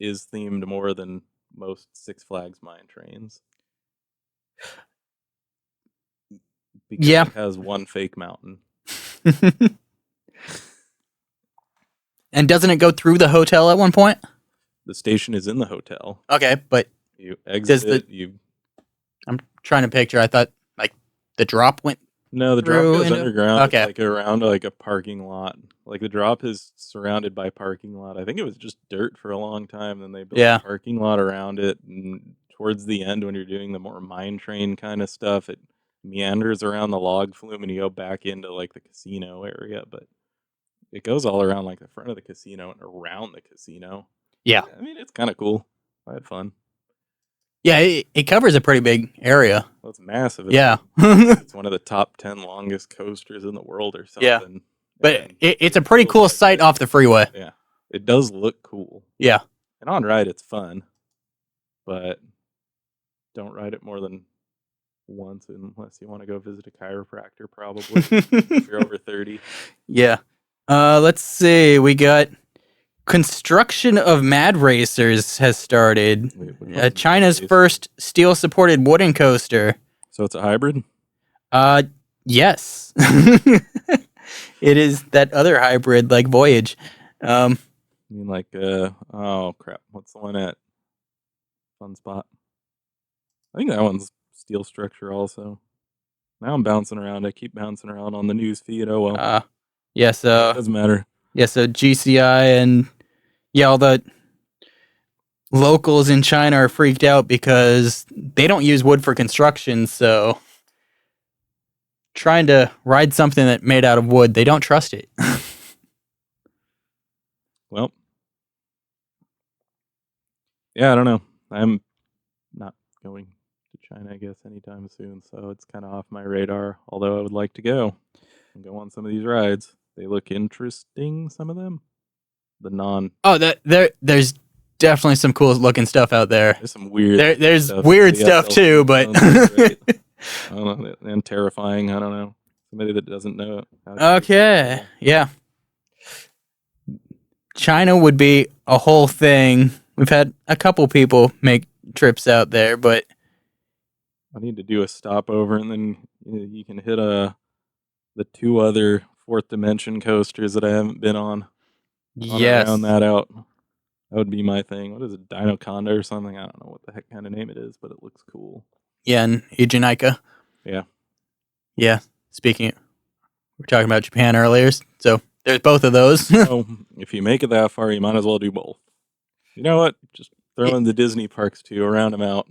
is themed more than most Six Flags mine trains. Because Yeah. it has one fake mountain. And doesn't it go through the hotel at one point? The station is in the hotel. Okay, but You exit I'm trying to picture. I thought like the drop went. No, the drop through goes into- underground. Okay. It's like around like a parking lot. Like the drop is surrounded by parking lot. I think it was just dirt for a long time. Then they built Yeah. a parking lot around it. And towards the end, when you're doing the more mine train kind of stuff, it meanders around the log flume and you go back into like the casino area. But it goes all around like the front of the casino and around the casino. Yeah. I mean, it's kind of cool. I had fun. Yeah, it covers a pretty big area. Well, it's massive. It's Yeah. It's one of the top 10 longest coasters in the world or something. Yeah. But And it's a pretty cool sight off the freeway. Yeah. It does look cool. Yeah. And on ride, it's fun. But don't ride it more than once unless you want to go visit a chiropractor, probably. If you're over 30. Yeah. Let's see. We got construction of Mad Racers has started. Wait, which one's China's Mad Racer? first steel-supported wooden coaster. So it's a hybrid? Yes. It is that other hybrid like Voyage. I mean, like, oh crap. What's the one at Fun Spot? I think that one's steel structure also. Now I'm bouncing around. I keep bouncing around on the news feed. Oh well. Yeah, so Doesn't matter. GCI and all the locals in China are freaked out because they don't use wood for construction, so trying to ride something that made out of wood, they don't trust it. Well, yeah, I don't know. I'm not going to China, I guess, anytime soon, so it's kind of off my radar. Although I would like to go and go on some of these rides. They look interesting, some of them. The non. Oh, there's definitely some cool looking stuff out there. There's some weird. There's stuff. weird The stuff SL too, but sounds great. I don't know, and terrifying. I don't know. Somebody that doesn't know. How to okay, yeah. China would be a whole thing. We've had a couple people make trips out there, but I need to do a stopover, and then you can hit the two other fourth dimension coasters that I haven't been on. yes, Round that out. That would be my thing. What is it, Dinoconda or something? I don't know what the heck kind of name it is, but it looks cool. yeah, and Ijanika. Yeah. Yeah. Speaking, we were talking about Japan earlier, so there's both of those. So if you make it that far, you might as well do both. You know what? Just throw in the Disney parks too, around them out.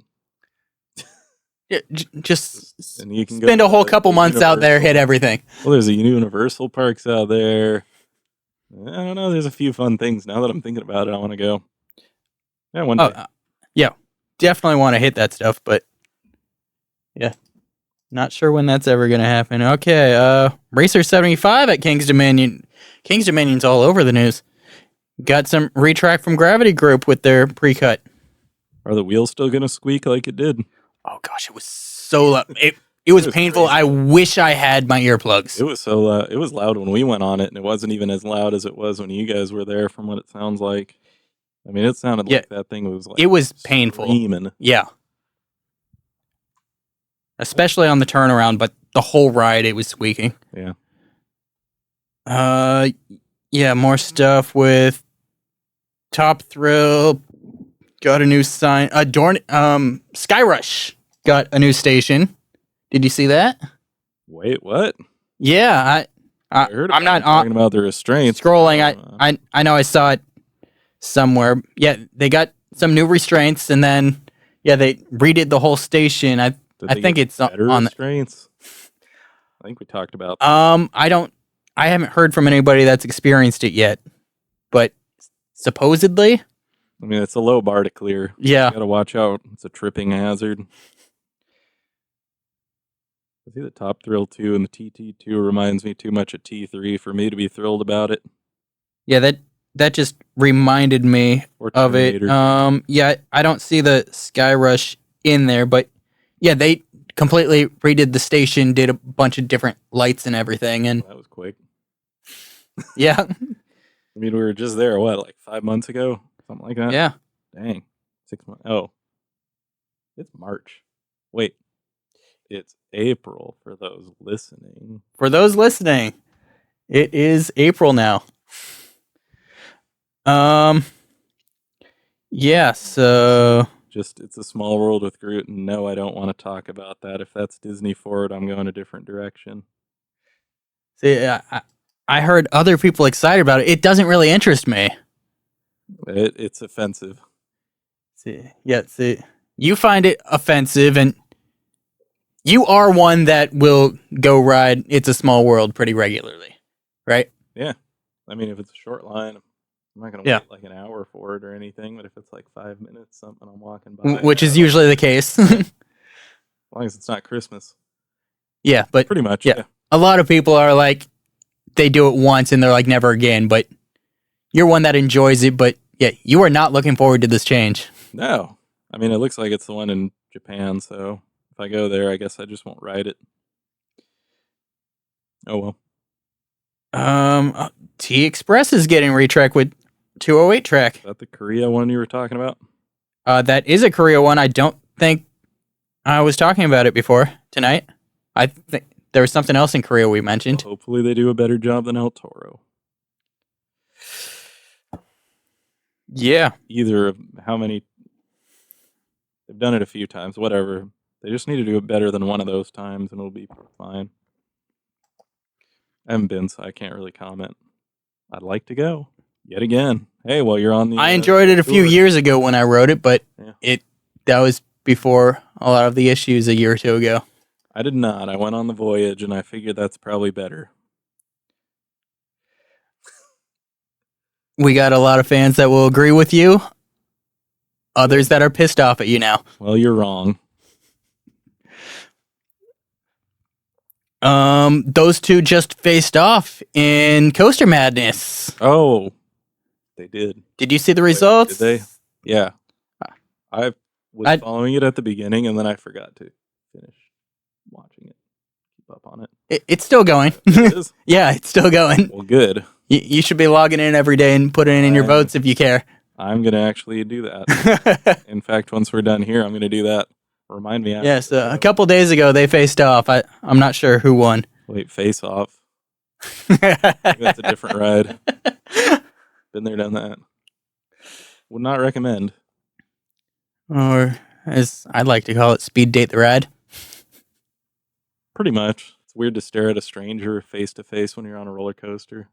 Yeah, just And you can go spend to a whole the couple months out there, Universal. hit everything. Well, there's a Universal parks out there. I don't know. There's a few fun things. Now that I'm thinking about it, I want to go. Yeah, one day. Yeah, definitely want to hit that stuff, but yeah, not sure when that's ever gonna happen. Okay, Racer 75 at King's Dominion. King's Dominion's all over the news. Got some retrack from Gravity Group with their pre-cut. Are the wheels still going to squeak like it did? Oh gosh, it was so loud. It was was painful. crazy. I wish I had my earplugs. It was so loud. It was loud when we went on it, and it wasn't even as loud as it was when you guys were there, from what it sounds like. I mean, it sounded Yeah. like that thing was like It was painful. screaming. Yeah. Especially on the turnaround, but the whole ride it was squeaking. Yeah. Yeah, more stuff with Top Thrill. Got a new sign. Skyrush got a new station. Did you see that? Wait, what? Yeah, I heard about I'm not talking about the restraints. scrolling. I know I saw it somewhere. Yeah, they got some new restraints, and then they redid the whole station. I think it's better on. restraints. I think we talked about that. I haven't heard from anybody that's experienced it yet, but supposedly, I mean, it's a low bar to clear. Yeah. You got to watch out. It's a tripping hazard. I see the Top Thrill 2 and the TT2 reminds me too much of T3 for me to be thrilled about it. Yeah, that just reminded me Or of it. Terminator. Yeah, I don't see the Skyrush in there, but yeah, they completely redid the station, did a bunch of different lights and everything, and That was quick. yeah, I mean, we were just there, like 5 months ago? Something like that? yeah. Dang. 6 months. Oh. It's March. Wait. It's April for those listening. For those listening, it is April now. Yeah, so It's a small world with Groot, and no, I don't want to talk about that. If that's Disney forward, I'm going a different direction. see, I heard other people excited about it. It doesn't really interest me. It's offensive. See, you find it offensive, and you are one that will go ride It's a Small World pretty regularly, right? Yeah. I mean, if it's a short line, I'm not going to wait like an hour for it or anything, but if it's like 5 minutes, something I'm walking by. Which is usually the case. As long as it's not Christmas. Yeah, but Pretty much, yeah. A lot of people are like, they do it once and they're like, never again, but you're one that enjoys it, but yeah, you are not looking forward to this change. No. I mean, it looks like it's the one in Japan, so if I go there, I guess I just won't ride it. Oh, well. T-Express is getting retrack with 208 track. Is that the Korea one you were talking about? That is a Korea one. I don't think I was talking about it before tonight. I think there was something else in Korea we mentioned. Well, hopefully they do a better job than El Toro. Yeah. Either of how many... They've done it a few times, whatever. They just need to do it better than one of those times, and it'll be fine. I haven't been, so I can't really comment. I'd like to go. Yet again. Hey, well, you're on the... I enjoyed it a few years ago when I rode it, but that was before a lot of the issues a year or two ago. I did not. I went on the voyage, and I figured that's probably better. We got a lot of fans that will agree with you. Others that are pissed off at you now. Well, you're wrong. Those two just faced off in Coaster Madness. Oh, they did. Did you see the results? Did they? Yeah. I was following it at the beginning, and then I forgot to finish watching it. Keep up on it. It's still going. It is? Yeah, it's still going. Well, good. You should be logging in every day and putting in your votes if you care. I'm going to actually do that. In fact, once we're done here, I'm going to do that. Remind me after. Yes, a couple days ago they faced off. I'm not sure who won. Wait, face off? That's a different ride. Been there, done that. Would not recommend. Or, as I'd like to call it, speed date the ride. Pretty much. It's weird to stare at a stranger face to face when you're on a roller coaster.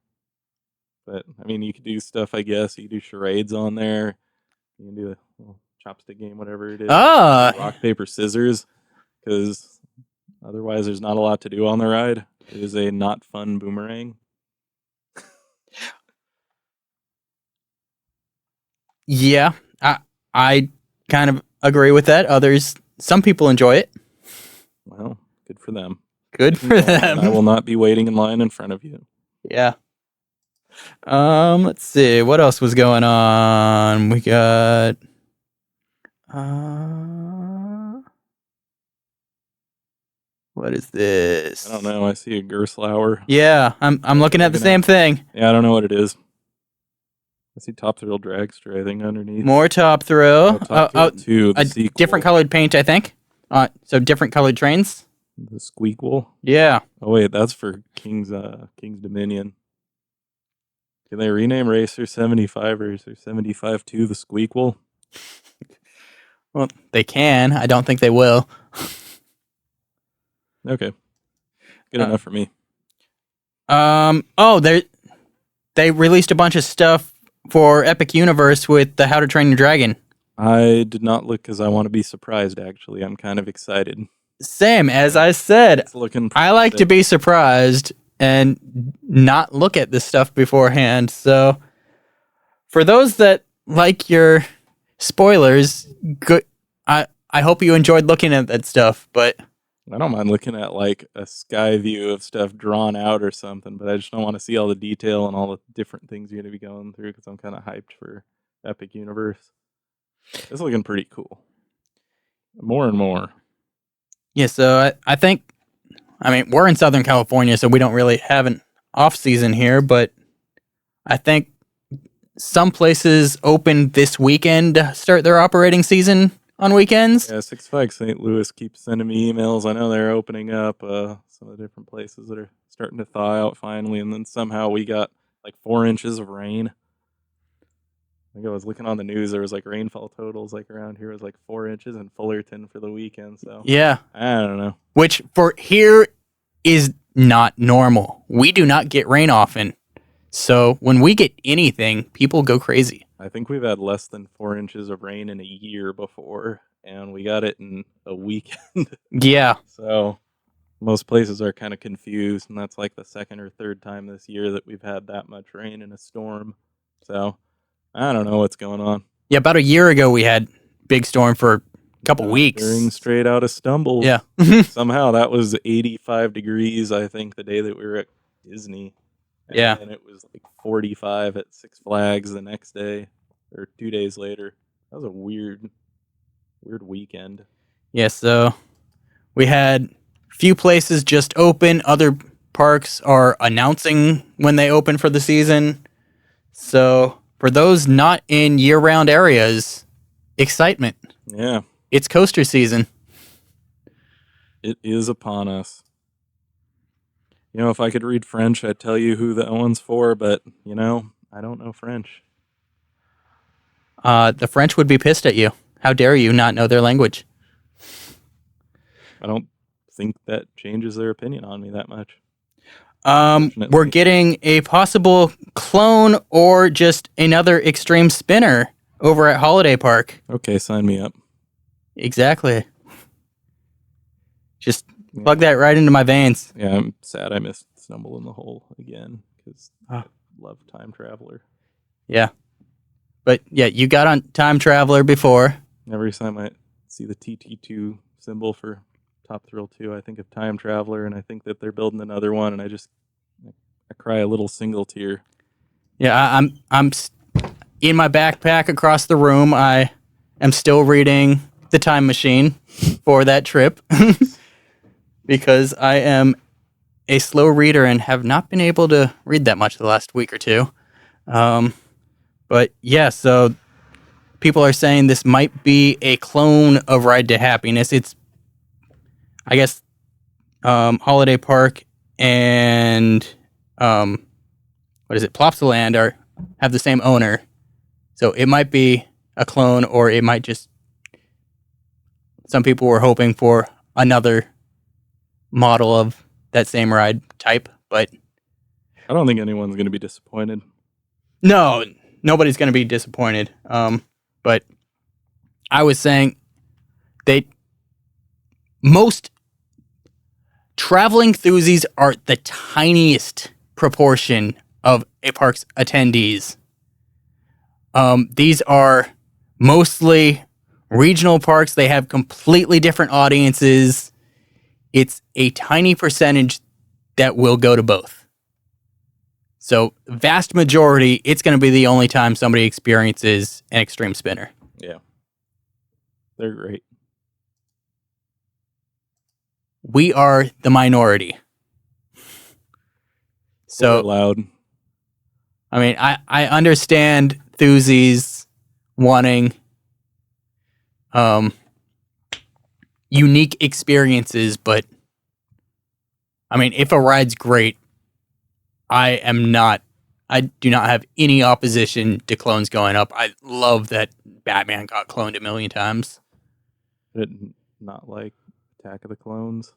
But, I mean, you could do stuff, I guess. You can do charades on there. You can do a little chopstick game, whatever it is. Rock, paper, scissors. Because otherwise there's not a lot to do on the ride. It is a not fun boomerang. Yeah, I kind of agree with that. Some people enjoy it. Well, good for them. Good for them. I will not be waiting in line in front of you. Yeah. Let's see. What else was going on? We got... what is this? I don't know. I see a Gerstlauer. Yeah, I'm looking at the same thing. Yeah, I don't know what it is. I see Top Thrill Dragster, I think, underneath. More Top Thrill. Top Thrill 2, the sequel. Different colored paint, I think. So different colored trains. The Squeakquel. Yeah. Oh wait, that's for King's Dominion. Can they rename Racer 75 Racer 75 to the Squeakquel? Well, they can. I don't think they will. Okay, good Uh, enough for me. Oh, they released a bunch of stuff for Epic Universe with the How to Train Your Dragon. I did not look because I want to be surprised. Actually, I'm kind of excited. Same as I said. It's looking. I like to sick. be surprised and not look at this stuff beforehand. So, for those that like your spoilers, good. I hope you enjoyed looking at that stuff. But I don't mind looking at like a sky view of stuff drawn out or something, but I just don't want to see all the detail and all the different things you're going to be going through because I'm kind of hyped for Epic Universe. It's looking pretty cool. More and more. yeah, so I think, I mean, we're in Southern California, so we don't really have an off season here. But I think some places open this weekend to start their operating season on weekends. Yeah, Six Flags St. Louis keeps sending me emails. I know they're opening up some of the different places that are starting to thaw out finally, and then somehow we got like 4 inches of rain. I think I was looking on the news. There was like rainfall totals like around here was like 4 inches in Fullerton for the weekend. So Yeah, I don't know. which for here is not normal. We do not get rain often. So when we get anything, people go crazy. I think we've had less than 4 inches of rain in a year before, and we got it in a weekend. Yeah. So most places are kind of confused, and that's like the second or third time this year that we've had that much rain in a storm. So I don't know what's going on. Yeah, about a year ago we had big storm for a couple weeks. During straight out of stumbles. Yeah. Somehow that was 85 degrees, I think, the day that we were at Disney. And Yeah. then it was like 45 at Six Flags the next day or 2 days later. That was a weird weekend. Yeah, so we had a few places just open. Other parks are announcing when they open for the season. So for those not in year-round areas, excitement. Yeah, It's coaster season. it is upon us. You know, if I could read French, I'd tell you who that one's for, but, you know, I don't know French. The French would be pissed at you. How dare you not know their language? I don't think that changes their opinion on me that much. We're Unfortunately. getting a possible clone or just another extreme spinner over at Holiday Park. Okay, sign me up. Exactly. Just plug that right into my veins. Yeah, I'm sad I missed Stumble in the Hole again because Ah. I love Time Traveler. Yeah. But yeah, you got on Time Traveler before. Every time I see the TT2 symbol for Top Thrill 2, I think of Time Traveler, and I think that they're building another one, and I cry a little single tear. Yeah, I'm in my backpack across the room. I am still reading The Time Machine for that trip because I am a slow reader and have not been able to read that much the last week or two. But yeah, so people are saying this might be a clone of Ride to Happiness. It's, I guess, Holiday Park and what is it? Plopsaland have the same owner, so it might be a clone, or it might just. Some people were hoping for another model of that same ride type, but I don't think anyone's going to be disappointed. no, nobody's going to be disappointed. But I was saying most traveling enthusiasts are the tiniest proportion of a park's attendees. These are mostly regional parks. They have completely different audiences. It's a tiny percentage that will go to both. So, vast majority, it's going to be the only time somebody experiences an extreme spinner. Yeah. They're great. We are the minority. So So, loud. I mean, I understand enthusiasts wanting unique experiences, but I mean, if a ride's great, I do not have any opposition to clones going up. I love that Batman got cloned a million times. Did it not like Attack of the Clones?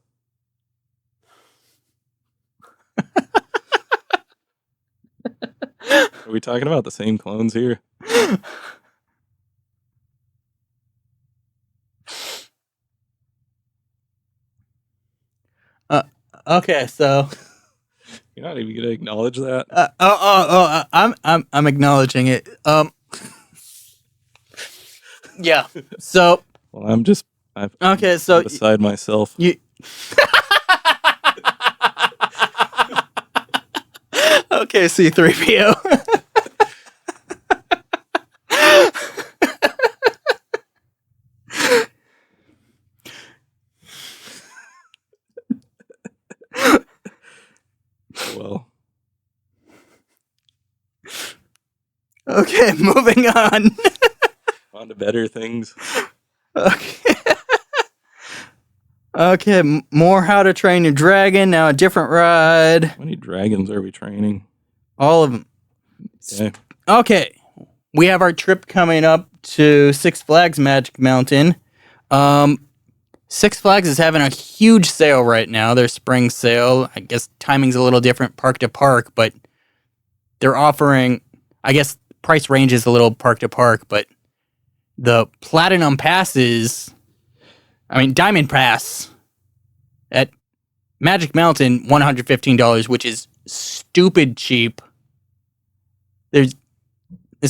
Are we talking about the same clones here? Okay, so You're not even gonna acknowledge that. I'm acknowledging it. Yeah. So Well, I've okay, so beside myself. you. Okay, C3PO. Well, Okay, moving on. on to better things. Okay. Okay, more How to Train Your Dragon. Now a different ride. How many dragons are we training? All of them. Okay. Okay, we have our trip coming up to Six Flags Magic Mountain. Six Flags is having a huge sale right now. Their spring sale. I guess timing's a little different park to park, but they're offering, I guess price range is a little park to park, but the Platinum Passes, Diamond Pass at Magic Mountain, $115, which is stupid cheap. This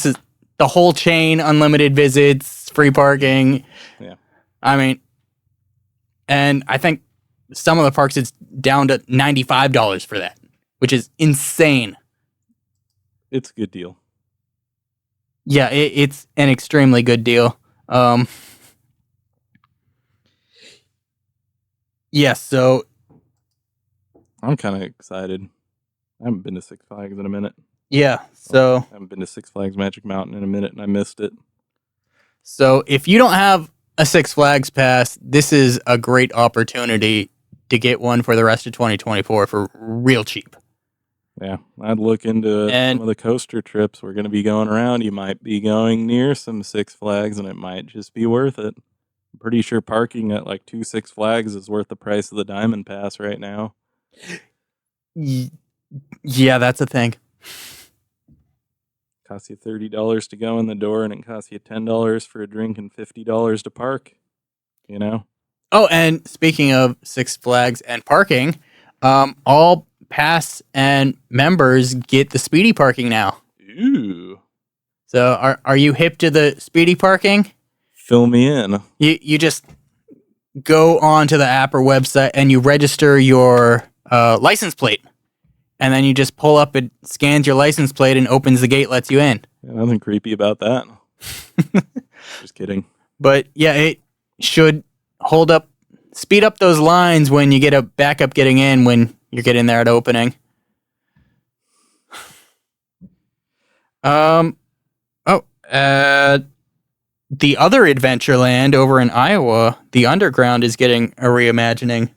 is the whole chain, unlimited visits, free parking. Yeah. And I think some of the parks it's down to $95 for that, which is insane. It's a good deal. Yeah, it's an extremely good deal. Yes, so I'm kind of excited. I haven't been to Six Flags in a minute. yeah, so I haven't been to Six Flags Magic Mountain in a minute, and I missed it. so if you don't have a Six Flags pass, this is a great opportunity to get one for the rest of 2024 for real cheap. Yeah, I'd look into And- some of the coaster trips we're going to be going around. You might be going near some Six Flags, and it might just be worth it. I'm pretty sure parking at like 2 Six Flags is worth the price of the Diamond Pass right now. Yeah, that's a thing. Costs you $30 to go in the door, and it costs you $10 for a drink and $50 to park. You know? Oh, and speaking of Six Flags and parking, all pass and members get the speedy parking now. Ooh. So are you hip to the speedy parking? Fill me in. You just go onto the app or website and you register your license plate. And then you just pull up, it scans your license plate and opens the gate, lets you in. Yeah, nothing creepy about that. Just kidding. But yeah, it should speed up those lines when you get a backup getting in when you're getting there at opening. The other Adventureland over in Iowa, the Underground is getting a reimagining.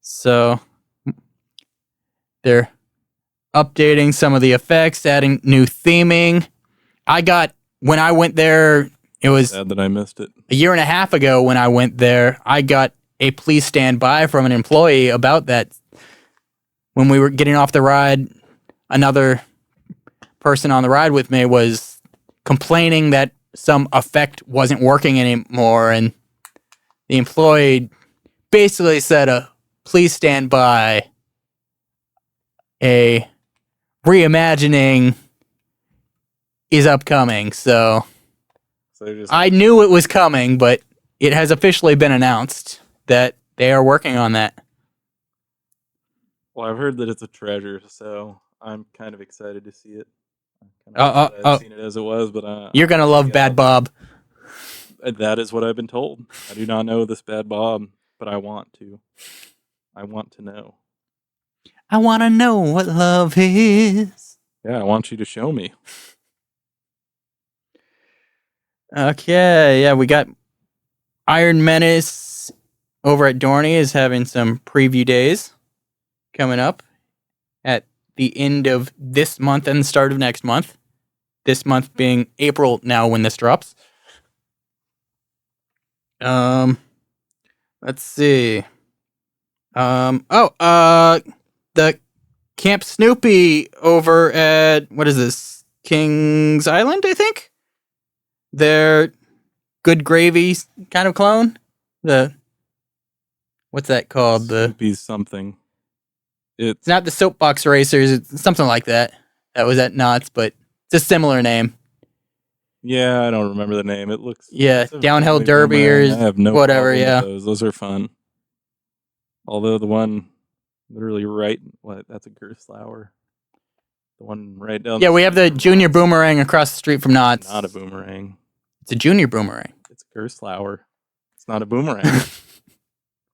So they're updating some of the effects, adding new theming. When I went there, it was Sad that I missed it. a year and a half ago when I went there, I got a please stand by from an employee about that. When we were getting off the ride, another person on the ride with me was complaining that some effect wasn't working anymore, and the employee basically said, please stand by, a reimagining is upcoming. So I knew it was coming, but it has officially been announced that they are working on that. Well, I've heard that it's a treasure, so I'm kind of excited to see it. I've seen it as it was, but you're gonna love Bad Bob. That is what I've been told. I do not know this Bad Bob, but I want to. I want to know. I want to know what love is. Yeah, I want you to show me. Okay, yeah, we got Iron Menace over at Dorney is having some preview days coming up at the end of this month and the start of next month. This month being April now when this drops. Let's see. The Camp Snoopy over at, what is this? Kings Island, I think? Their Good Gravy kind of clone. What's that called? Snoopy's something. It's not the Soapbox Racers. It's something like that. That was at Knott's, but it's a similar name. Yeah, I don't remember the name. It looks Downhill Derbyers. I have no whatever. problem Yeah, with those. Those are fun. Although the one literally that's a Gerstlauer. The one right down. Yeah, we have the Junior Boomerang across the street from Knott's. Not a boomerang. It's a Junior Boomerang. It's a Gerstlauer. It's not a boomerang.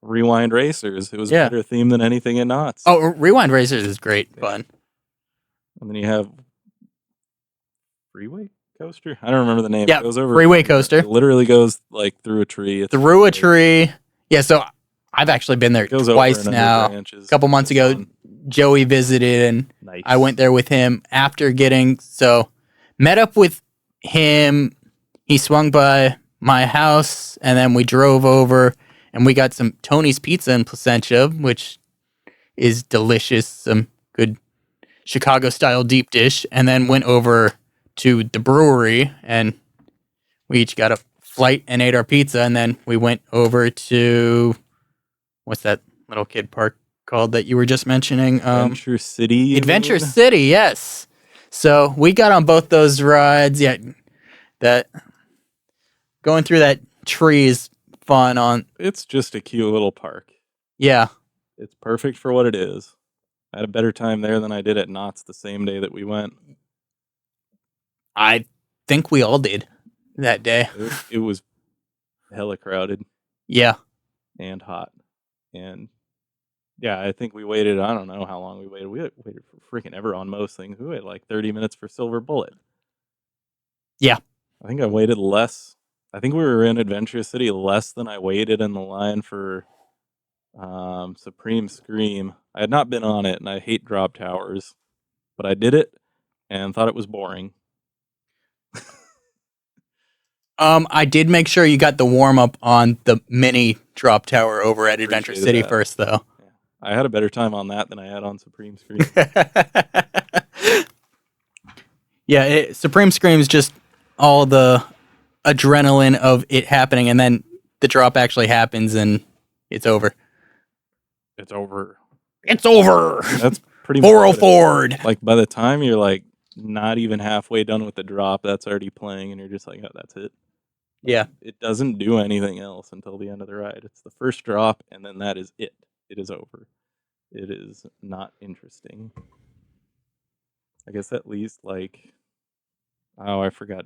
Rewind Racers. It was a better theme than anything in Knott's. Oh, Rewind Racers is great fun. And then you have Freeway Coaster. I don't remember the name. Yeah, it goes over Freeway Coaster. It literally goes like through a tree. Through a tree. Yeah, so I've actually been there twice now. A couple months ago, Joey visited, and I went there with him after met up with him. He swung by my house, and then we drove over, and we got some Tony's Pizza in Placentia, which is delicious, some good Chicago-style deep dish, and then went over to the brewery, and we each got a flight and ate our pizza, and then we went over to, what's that little kid park called that you were just mentioning? Adventure City. Adventure City, yes. So we got on both those rides. Yeah, that going through that tree is fun. It's just a cute little park. Yeah, it's perfect for what it is. I had a better time there than I did at Knott's the same day that we went. I think we all did that day. It was hella crowded. Yeah. And hot. And yeah, I think we waited, I don't know how long we waited. We waited for freaking ever on most things. We waited like 30 minutes for Silver Bullet. Yeah. I think I waited less. I think we were in Adventure City less than I waited in the line for Supreme Scream. I had not been on it, and I hate drop towers. But I did it and thought it was boring. I did make sure you got the warm up on the mini drop tower over at Adventure City first, though. Yeah. I had a better time on that than I had on Supreme Scream. Yeah, Supreme Scream's just all the adrenaline of it happening, and then the drop actually happens, and it's over. It's over. It's over. That's pretty much Laurel Ford. Like by the time you're like not even halfway done with the drop, that's already playing, and you're just like, oh, that's it. Yeah. It doesn't do anything else until the end of the ride. It's the first drop, and then that is it. It is over. It is not interesting. I guess at least like, oh, I forgot.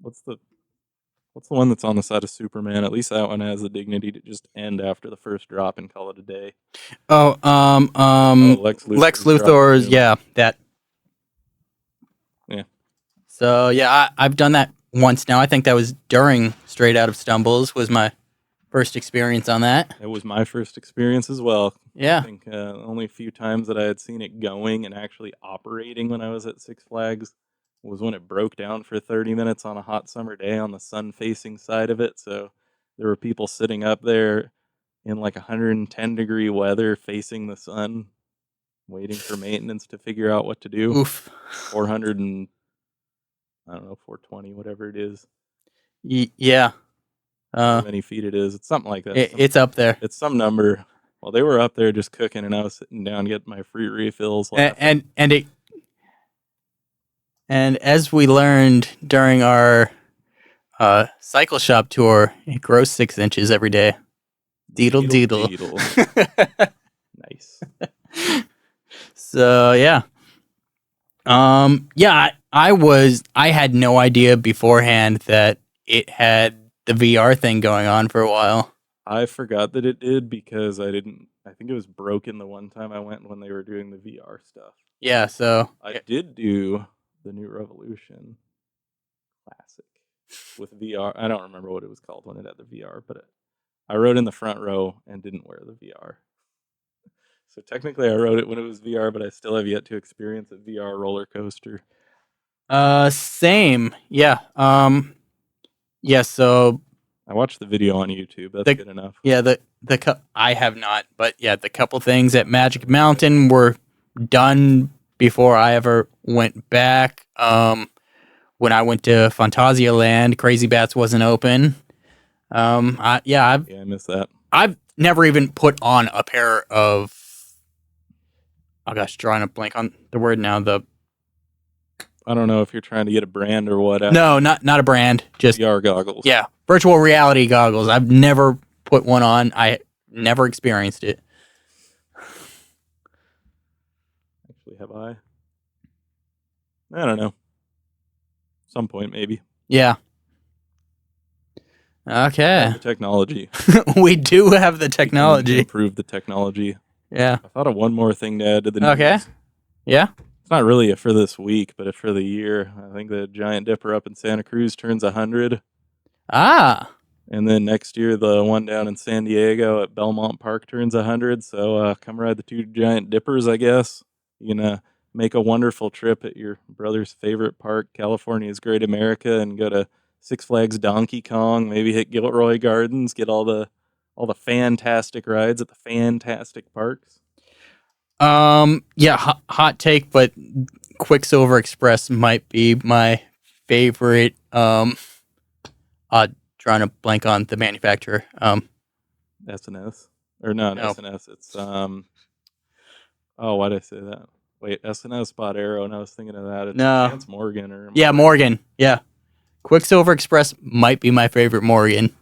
What's the one that's on the side of Superman? At least that one has the dignity to just end after the first drop and call it a day. Oh, Lex Luthor's, yeah, that. Yeah. So yeah, I've done that once now. I think that was during Straight Out of Stumbles was my first experience on that. It was my first experience as well. Yeah. I think only a few times that I had seen it going and actually operating when I was at Six Flags was when it broke down for 30 minutes on a hot summer day on the sun-facing side of it. So there were people sitting up there in like 110 degree weather facing the sun, waiting for maintenance to figure out what to do. Oof. 400 and, I don't know, 420, whatever it is. Yeah. How many feet it is. It's something like that. It's up there. It's some number. Well, they were up there just cooking, and I was sitting down getting my free refills. And as we learned during our cycle shop tour, it grows 6 inches every day. Deedle. Nice. So yeah. Yeah, I had no idea beforehand that it had the VR thing going on for a while. I forgot that it did because I think it was broken the one time I went when they were doing the VR stuff. Yeah, so I did do the New Revolution Classic with VR. I don't remember what it was called when it had the VR, but I rode in the front row and didn't wear the VR. So technically, I rode it when it was VR, but I still have yet to experience a VR roller coaster. Same. Yeah. Yeah. So I watched the video on YouTube. That's the good enough. yeah I have not, but yeah, the couple things at Magic Mountain were done before I ever went back. When I went to Fantasia Land, Crazy Bats wasn't open. I miss that. I've never even put on a pair of. Oh gosh, drawing a blank on the word now. I don't know if you're trying to get a brand or what. No, not a brand. Just VR goggles. Yeah, virtual reality goggles. I've never put one on. I never experienced it. Actually, have I? I don't know. Some point, maybe. Yeah. Okay. The technology. We do have the We can technology. improve the technology. Yeah. I thought of one more thing to add to the news. Okay. Yeah. It's not really for this week, but for the year. I think the Giant Dipper up in Santa Cruz turns 100. Ah. And then next year, the one down in San Diego at Belmont Park turns 100. So come ride the 2 Giant Dippers, I guess. You can make a wonderful trip at your brother's favorite park, California's Great America, and go to Six Flags Donkey Kong, maybe hit Gilroy Gardens, get all the fantastic rides at the fantastic parks. Yeah, hot take, but Quicksilver Express might be my favorite. Trying to blank on the manufacturer. SNS. Or not No. SNS. It's why did I say that? Wait, SNS bought Arrow, and I was thinking of that. It's No. Chance Morgan or Yeah, Morgan. Yeah. Quicksilver Express might be my favorite Morgan.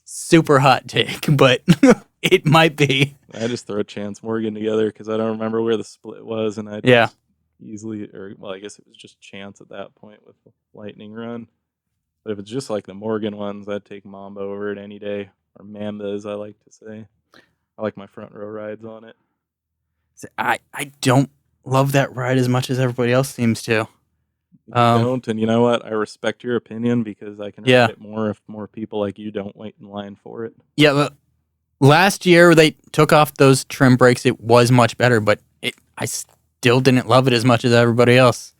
Super hot take, but it might be. I just throw Chance Morgan together because I don't remember where the split was, and I Yeah. easily, I guess it was just Chance at that point with the Lightning Run. But if it's just like the Morgan ones, I'd take Mamba over it any day, or Mamba, as I like to say. I like my front row rides on it. I don't love that ride as much as everybody else seems to. You don't, and you know what? I respect your opinion because I can Yeah. ride it more if more people like you don't wait in line for it. Yeah, last year they took off those trim brakes. It was much better, but I still didn't love it as much as everybody else.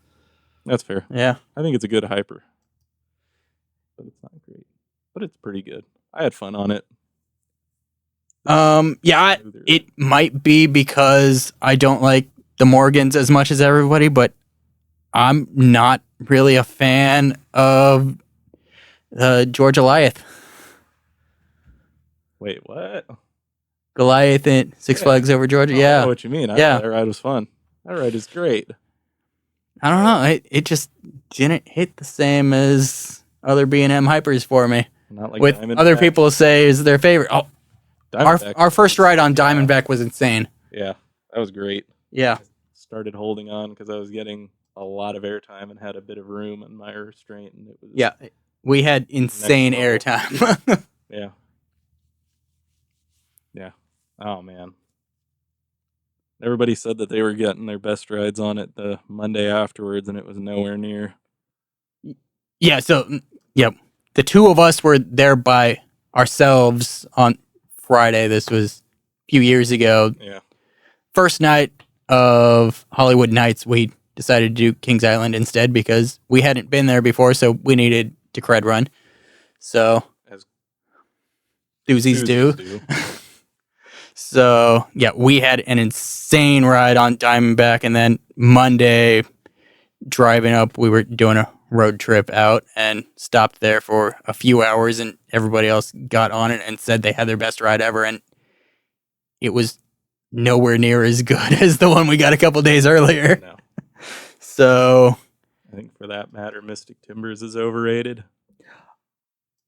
That's fair. Yeah. I think it's a good hyper, but it's not great. But it's pretty good. I had fun on it. Yeah, it might be because I don't like the Morgans as much as everybody, but I'm not really a fan of George Goliath. Wait, what? Goliath in Six Flags Over Georgia. I Yeah. know what you mean. Yeah. That ride was fun. That ride is great. I don't know. It just didn't hit the same as other B&M hypers for me. Not like With Diamondback. other people say is their favorite. Oh, Diamondback our first ride on yeah. Diamondback was insane. Yeah, that was great. Yeah. Started holding on because I was getting a lot of airtime and had a bit of room in my restraint, and it was Yeah. We had insane Next level. airtime. yeah. Oh man. Everybody said that they were getting their best rides on it the Monday afterwards, and it was nowhere near. Yeah, so the two of us were there by ourselves on Friday. This was a few years ago. Yeah. First night of Hollywood Nights, we decided to do Kings Island instead because we hadn't been there before, so we needed to cred run. So, As doozies do. So, yeah, we had an insane ride on Diamondback, and then Monday, driving up, we were doing a road trip out and stopped there for a few hours, and everybody else got on it and said they had their best ride ever, and it was nowhere near as good as the one we got a couple days earlier. No. So I think for that matter, Mystic Timbers is overrated.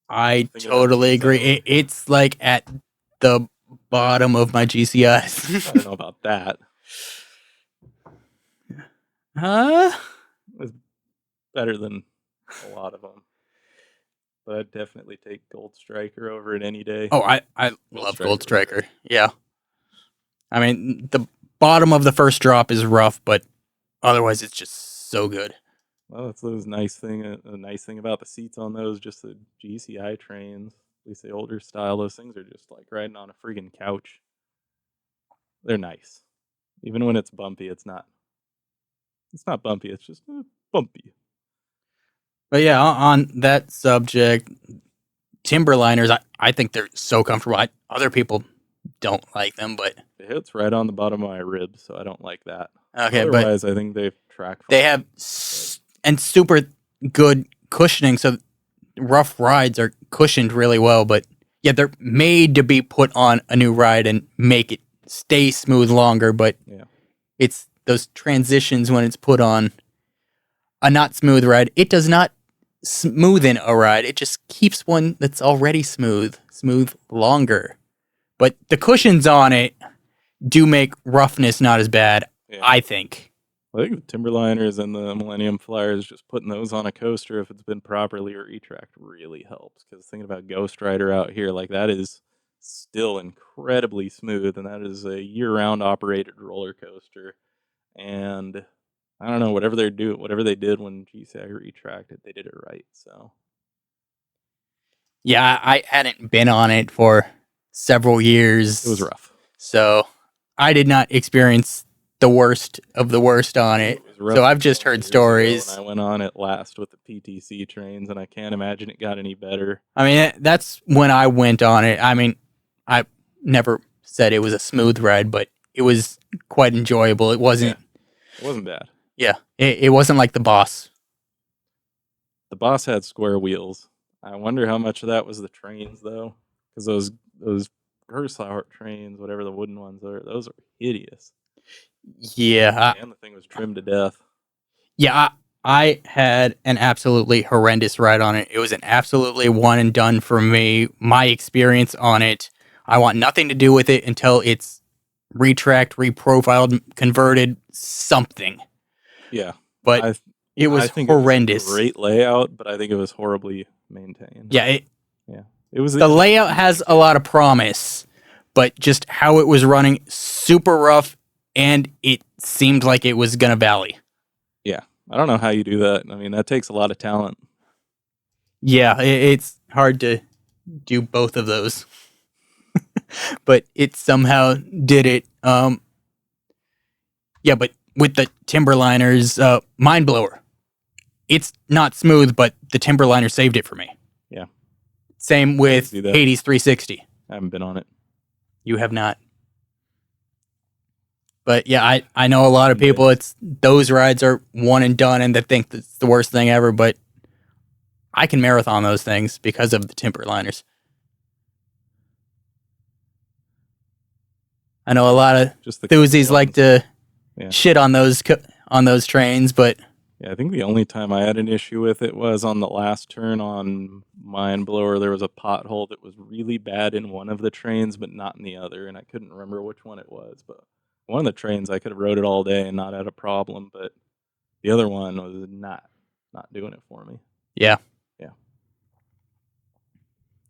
I totally agree. It's like at the bottom of my GCIs. I don't know about that. It's better than a lot of them. But I'd definitely take Gold Striker over it any day. Oh, I love Gold Striker. Yeah. I mean, the bottom of the first drop is rough, but otherwise it's just so good. Well, that's those nice thing. A nice thing about the seats on those, just the GCI trains. at least the older style, those things are just like riding on a friggin' couch. They're nice. Even when it's bumpy, it's not bumpy, it's just bumpy. But yeah, on that subject, Timberliners, I think they're so comfortable. Other people don't like them, but It hits right on the bottom of my ribs, so I don't like that. okay, but Otherwise, I think they've tracked. they have and super good cushioning, so rough rides are cushioned really well. But yeah, they're made to be put on a new ride and make it stay smooth longer. But Yeah. it's those transitions when it's put on a not smooth ride. It does not smoothen a ride. It just keeps one that's already smooth longer. But the cushions on it do make roughness not as bad, Yeah. I think. I think the Timberliners and the Millennium Flyers, just putting those on a coaster if it's been properly retracked, really helps. Because thinking about Ghost Rider out here, like that is still incredibly smooth, and that is a year-round operated roller coaster. And I don't know, whatever they did when GCI retracted, they did it right. So Yeah, I hadn't been on it for several years. it was rough. So I did not experience the worst of the worst on it. So I've just heard stories. I went on it last with the PTC trains, and I can't imagine it got any better. I mean, that's when I went on it. I mean, I never said it was a smooth ride, but it was quite enjoyable. It wasn't. It wasn't bad. Yeah, it wasn't like the Boss. The Boss had square wheels. I wonder how much of that was the trains, though, because those Gerstlauer trains, whatever the wooden ones are, those are hideous. Yeah, And the thing was trimmed to death. Yeah, I had an absolutely horrendous ride on it. It was an absolutely one and done for me. My experience on it, I want nothing to do with it until it's retracked, reprofiled, converted, something. Yeah, But it was horrendous. It was a great layout, but I think it was horribly maintained. Yeah, it was. The layout has a lot of promise, but just how it was running, super rough, and it seemed like it was gonna valley. Yeah, I don't know how you do that. I mean, that takes a lot of talent. Yeah, it's hard to do both of those. But it somehow did it. Yeah, but with the Timberliners, Mind Blower. It's not smooth, but the Timberliner saved it for me. Yeah. Same with Hades 360. I haven't been on it. You have not. But yeah, I know a lot of people, it's those rides are one and done and they think it's the worst thing ever, but I can marathon those things because of the Timberliners. I know a lot of enthusiasts like to shit on those trains, but yeah, I think the only time I had an issue with it was on the last turn on Mind Blower. There was a pothole that was really bad in one of the trains, but not in the other, and I couldn't remember which one it was. But one of the trains, I could have rode it all day and not had a problem, but the other one was not doing it for me. Yeah.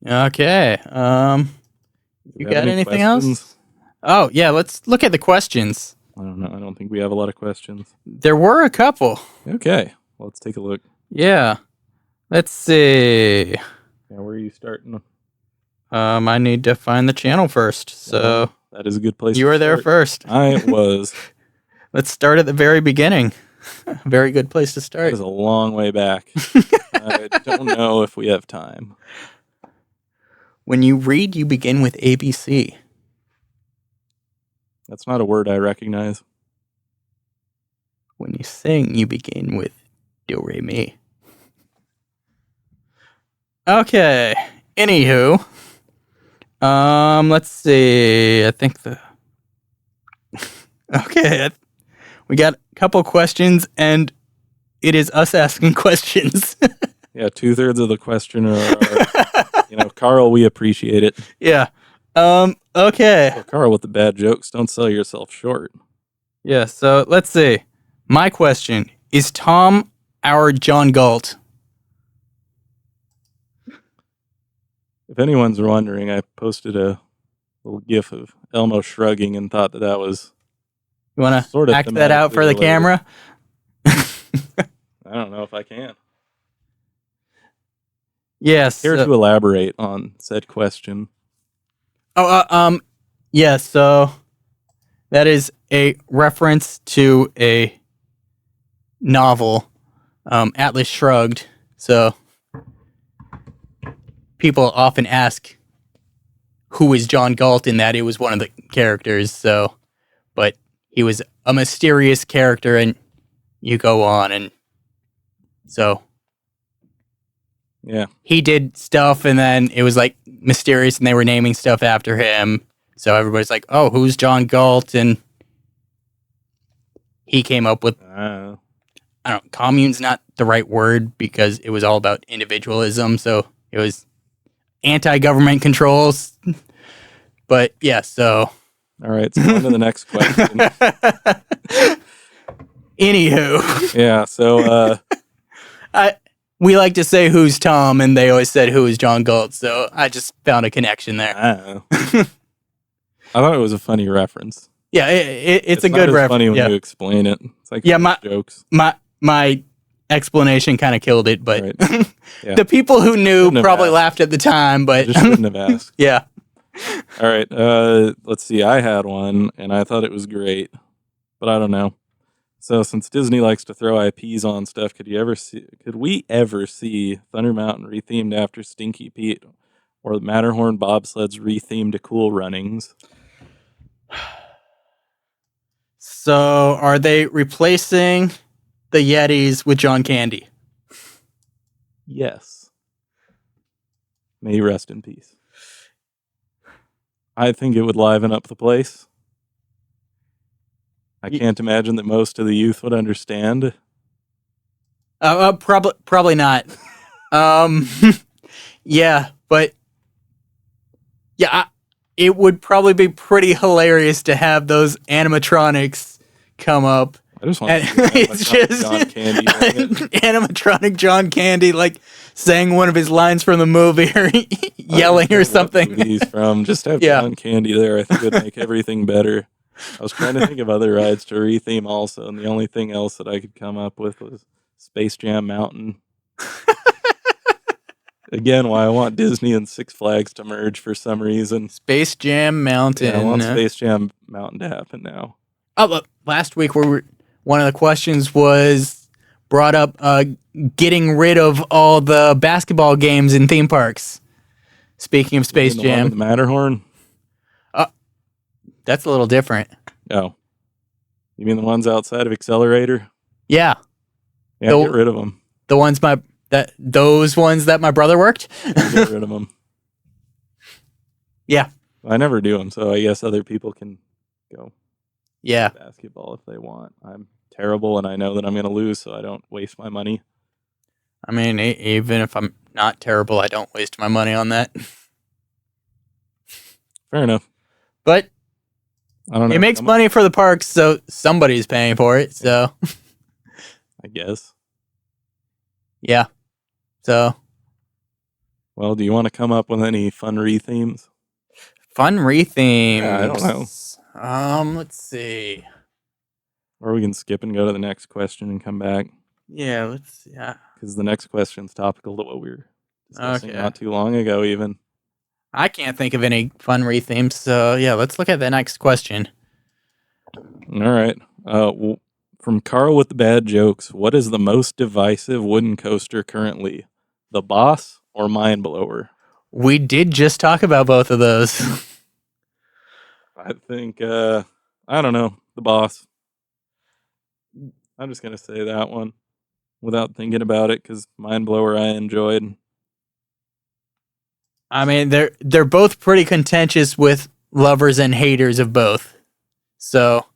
Okay. You got anything else? Oh, yeah, let's look at the questions. I don't know. I don't think we have a lot of questions. There were a couple. Okay. Well, let's take a look. Yeah. Let's see. Yeah, where are you starting? I need to find the channel first. So that is a good place. You were there first. I was. Let's start at the very beginning. Very good place to start. That is a long way back. I don't know if we have time. When you read, you begin with ABC. That's not a word I recognize. When you sing, you begin with do, re, mi. Okay. Anywho. Let's see. I think okay. We got a couple questions, and it is us asking questions. Yeah, 2/3 of the question are Carl, we appreciate it. Yeah. Okay. So Carl with the bad jokes, don't sell yourself short. Yeah, so let's see. My question, is Tom our John Galt? If anyone's wondering, I posted a little gif of Elmo shrugging and thought that was You want to act that out for the camera? I don't know if I can. Yes. Care to elaborate on said question? Yeah, so that is a reference to a novel, Atlas Shrugged. So people often ask who is John Galt in that. It was one of the characters, so, but he was a mysterious character, and you go on, and so Yeah. he did stuff, and then it was like mysterious, and they were naming stuff after him. So everybody's like, "Oh, who's John Galt?" And he came up with, I don't know, commune's not the right word because it was all about individualism. So it was anti-government controls. But yeah, so All right, so on to the next question. anywho, Yeah, so we like to say who's Tom, and they always said who is John Galt. So I just found a connection there. I don't know. I thought it was a funny reference. Yeah, it's a not good as reference. funny when Yeah. you explain it. It's like Yeah, my- jokes. My explanation kind of killed it, but Right. Yeah. the people who knew Shouldn't have probably asked. laughed at the time. But Just shouldn't have asked. yeah, All right, let's see. I had one, and I thought it was great, but I don't know. So, since Disney likes to throw IPs on stuff, could we ever see Thunder Mountain rethemed after Stinky Pete, or the Matterhorn bobsleds rethemed to Cool Runnings? so are they replacing the Yetis with John Candy? Yes. May he rest in peace. I think it would liven up the place. I can't imagine that most of the youth would understand. Probably not. Yeah, but yeah, it would probably be pretty hilarious to have those animatronics come up. I just want And to see it's just John Candy doing it. animatronic John Candy, like saying one of his lines from the movie or yelling or something. He's from just have Yeah. John Candy there. I think it'd make everything better. I was trying to think of other rides to retheme also, and the only thing else that I could come up with was Space Jam Mountain. Again, why I want Disney and Six Flags to merge for some reason. Space Jam Mountain. Yeah, I want Space Jam Mountain to happen now. Oh, look, last week one of the questions was brought up getting rid of all the basketball games in theme parks. Speaking of Space You mean the one Jam, with the Matterhorn? that's a little different. Oh, you mean the ones outside of Accelerator? Yeah, Yeah, The- get rid of them. the ones those ones that my brother worked. Get rid of them. Yeah. I never do them, so I guess other people can go Yeah, basketball if they want. I'm terrible, and I know that I'm going to lose, so I don't waste my money. I mean, even if I'm not terrible, I don't waste my money on that. Fair enough. But I don't know. it makes money for the parks, so somebody's paying for it. So I guess. yeah, so Well, do you want to come up with any fun re-themes? fun rethemes. Yeah, I don't know. Let's see. Or we can skip and go to the next question and come back. Yeah, let's. Yeah, Because the next question's topical to what we were discussing Okay. not too long ago, even. I can't think of any fun rethemes. So yeah, let's look at the next question. All right. From Carl with the bad jokes, what is the most divisive wooden coaster currently? The Boss or Mind Blower? We did just talk about both of those. I think, I don't know, The Boss. I'm just going to say that one without thinking about it because Mind Blower I enjoyed. I mean, they're both pretty contentious with lovers and haters of both. So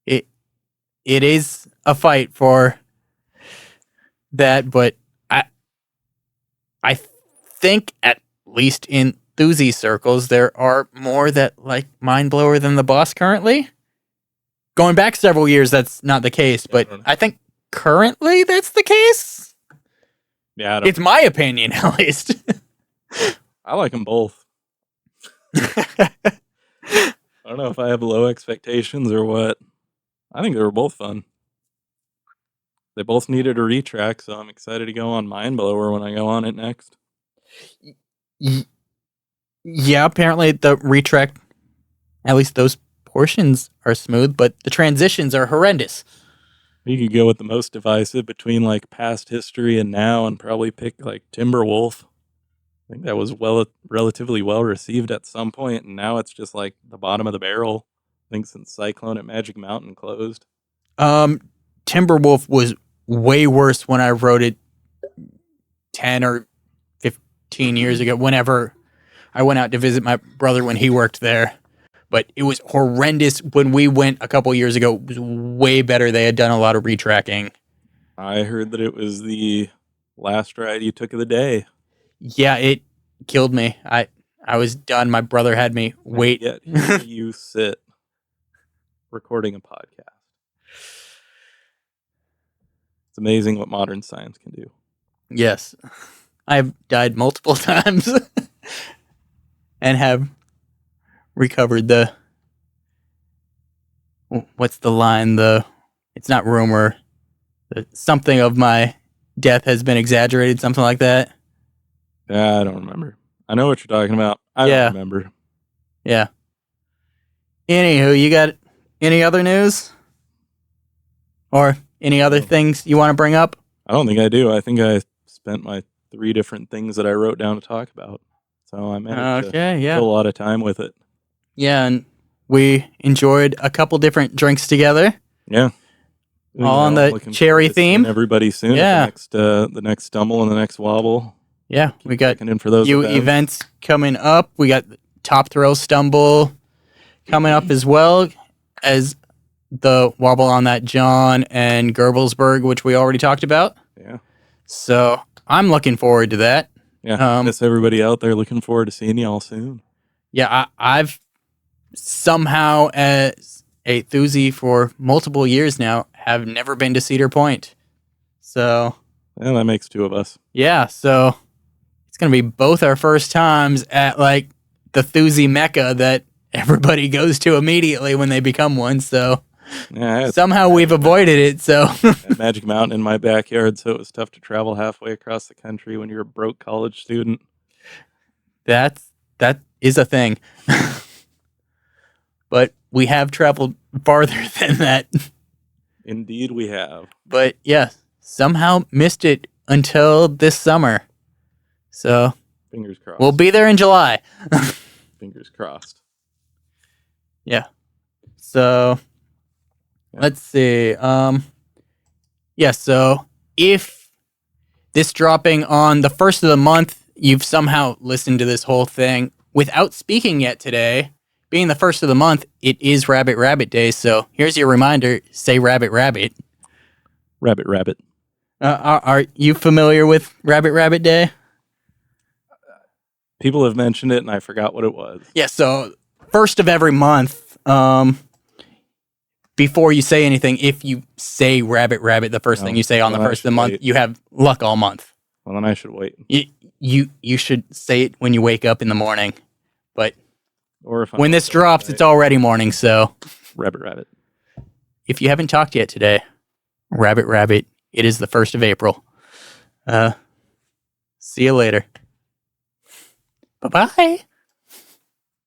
it is a fight for that, but I think at least in enthusiast circles there are more that like Mind Blower than the Boss currently. Going back several years, that's not the case, but I think currently that's the case. Yeah, It's my opinion, at least. I like them both. I don't know if I have low expectations or what. I think they were both fun. They both needed a retrack, so I'm excited to go on Mind Blower when I go on it next. Y- yeah, apparently the retrack, at least those portions are smooth, but the transitions are horrendous. You could go with the most divisive between like past history and now, and probably pick like Timberwolf. I think that was relatively well received at some point, and now it's just like the bottom of the barrel. I think since Cyclone at Magic Mountain closed. Um, Timberwolf was way worse when I wrote it 10 or 15 years ago, whenever I went out to visit my brother when he worked there. But it was horrendous when we went a couple years ago. It was way better. They had done a lot of retracking. I heard that it was the last ride you took of the day. Yeah, it killed me. I was done. My brother had me wait. Yet here you sit recording a podcast. It's amazing what modern science can do. Yes. I've died multiple times and have recovered what's the line? It's not rumor. Something of my death has been exaggerated, something like that. Yeah, I don't remember. I know what you're talking about. I Yeah. don't remember. Yeah. Anywho, you got any other news? Or any other things you want to bring up? I don't think I do. I think I spent my 3 different things that I wrote down to talk about. So I managed to kill a lot of time with it. Yeah, and we enjoyed a couple different drinks together. Yeah. All on the cherry theme. Everybody soon. Yeah. The next stumble and the next wobble. Yeah, we got in for those few events coming up. We got Top Thrill Stumble coming up, as well as the wobble on that John and Gerbelsberg, which we already talked about. Yeah. So I'm looking forward to that. Yeah. I guess everybody out there looking forward to seeing y'all soon. Yeah, I've somehow, as a Thuzy for multiple years now, have never been to Cedar Point. So. Yeah, that makes 2 of us. Yeah, so it's going to be both our first times at like the Thuzy Mecca that everybody goes to immediately when they become one. So yeah, somehow we've avoided it. So Magic Mountain in my backyard, so it was tough to travel halfway across the country when you're a broke college student. that is a thing. But we have traveled farther than that. Indeed, we have. But yeah, somehow missed it until this summer. So fingers crossed. We'll be there in July. Fingers crossed. Yeah. So let's see. Yeah, so if this dropping on the first of the month, you've somehow listened to this whole thing without speaking yet today, being the first of the month, it is Rabbit Rabbit Day. So here's your reminder, say Rabbit Rabbit. Rabbit Rabbit. Are you familiar with Rabbit Rabbit Day? People have mentioned it, and I forgot what it was. Yeah, so first of every month, before you say anything, if you say Rabbit Rabbit, the first thing you say on the first of the month, you have luck all month. Well, then I should wait. You should say it when you wake up in the morning. But or if when this drops, it's already morning, so... Rabbit Rabbit. If you haven't talked yet today, Rabbit Rabbit, it is the 1st of April. See you later. Bye-bye.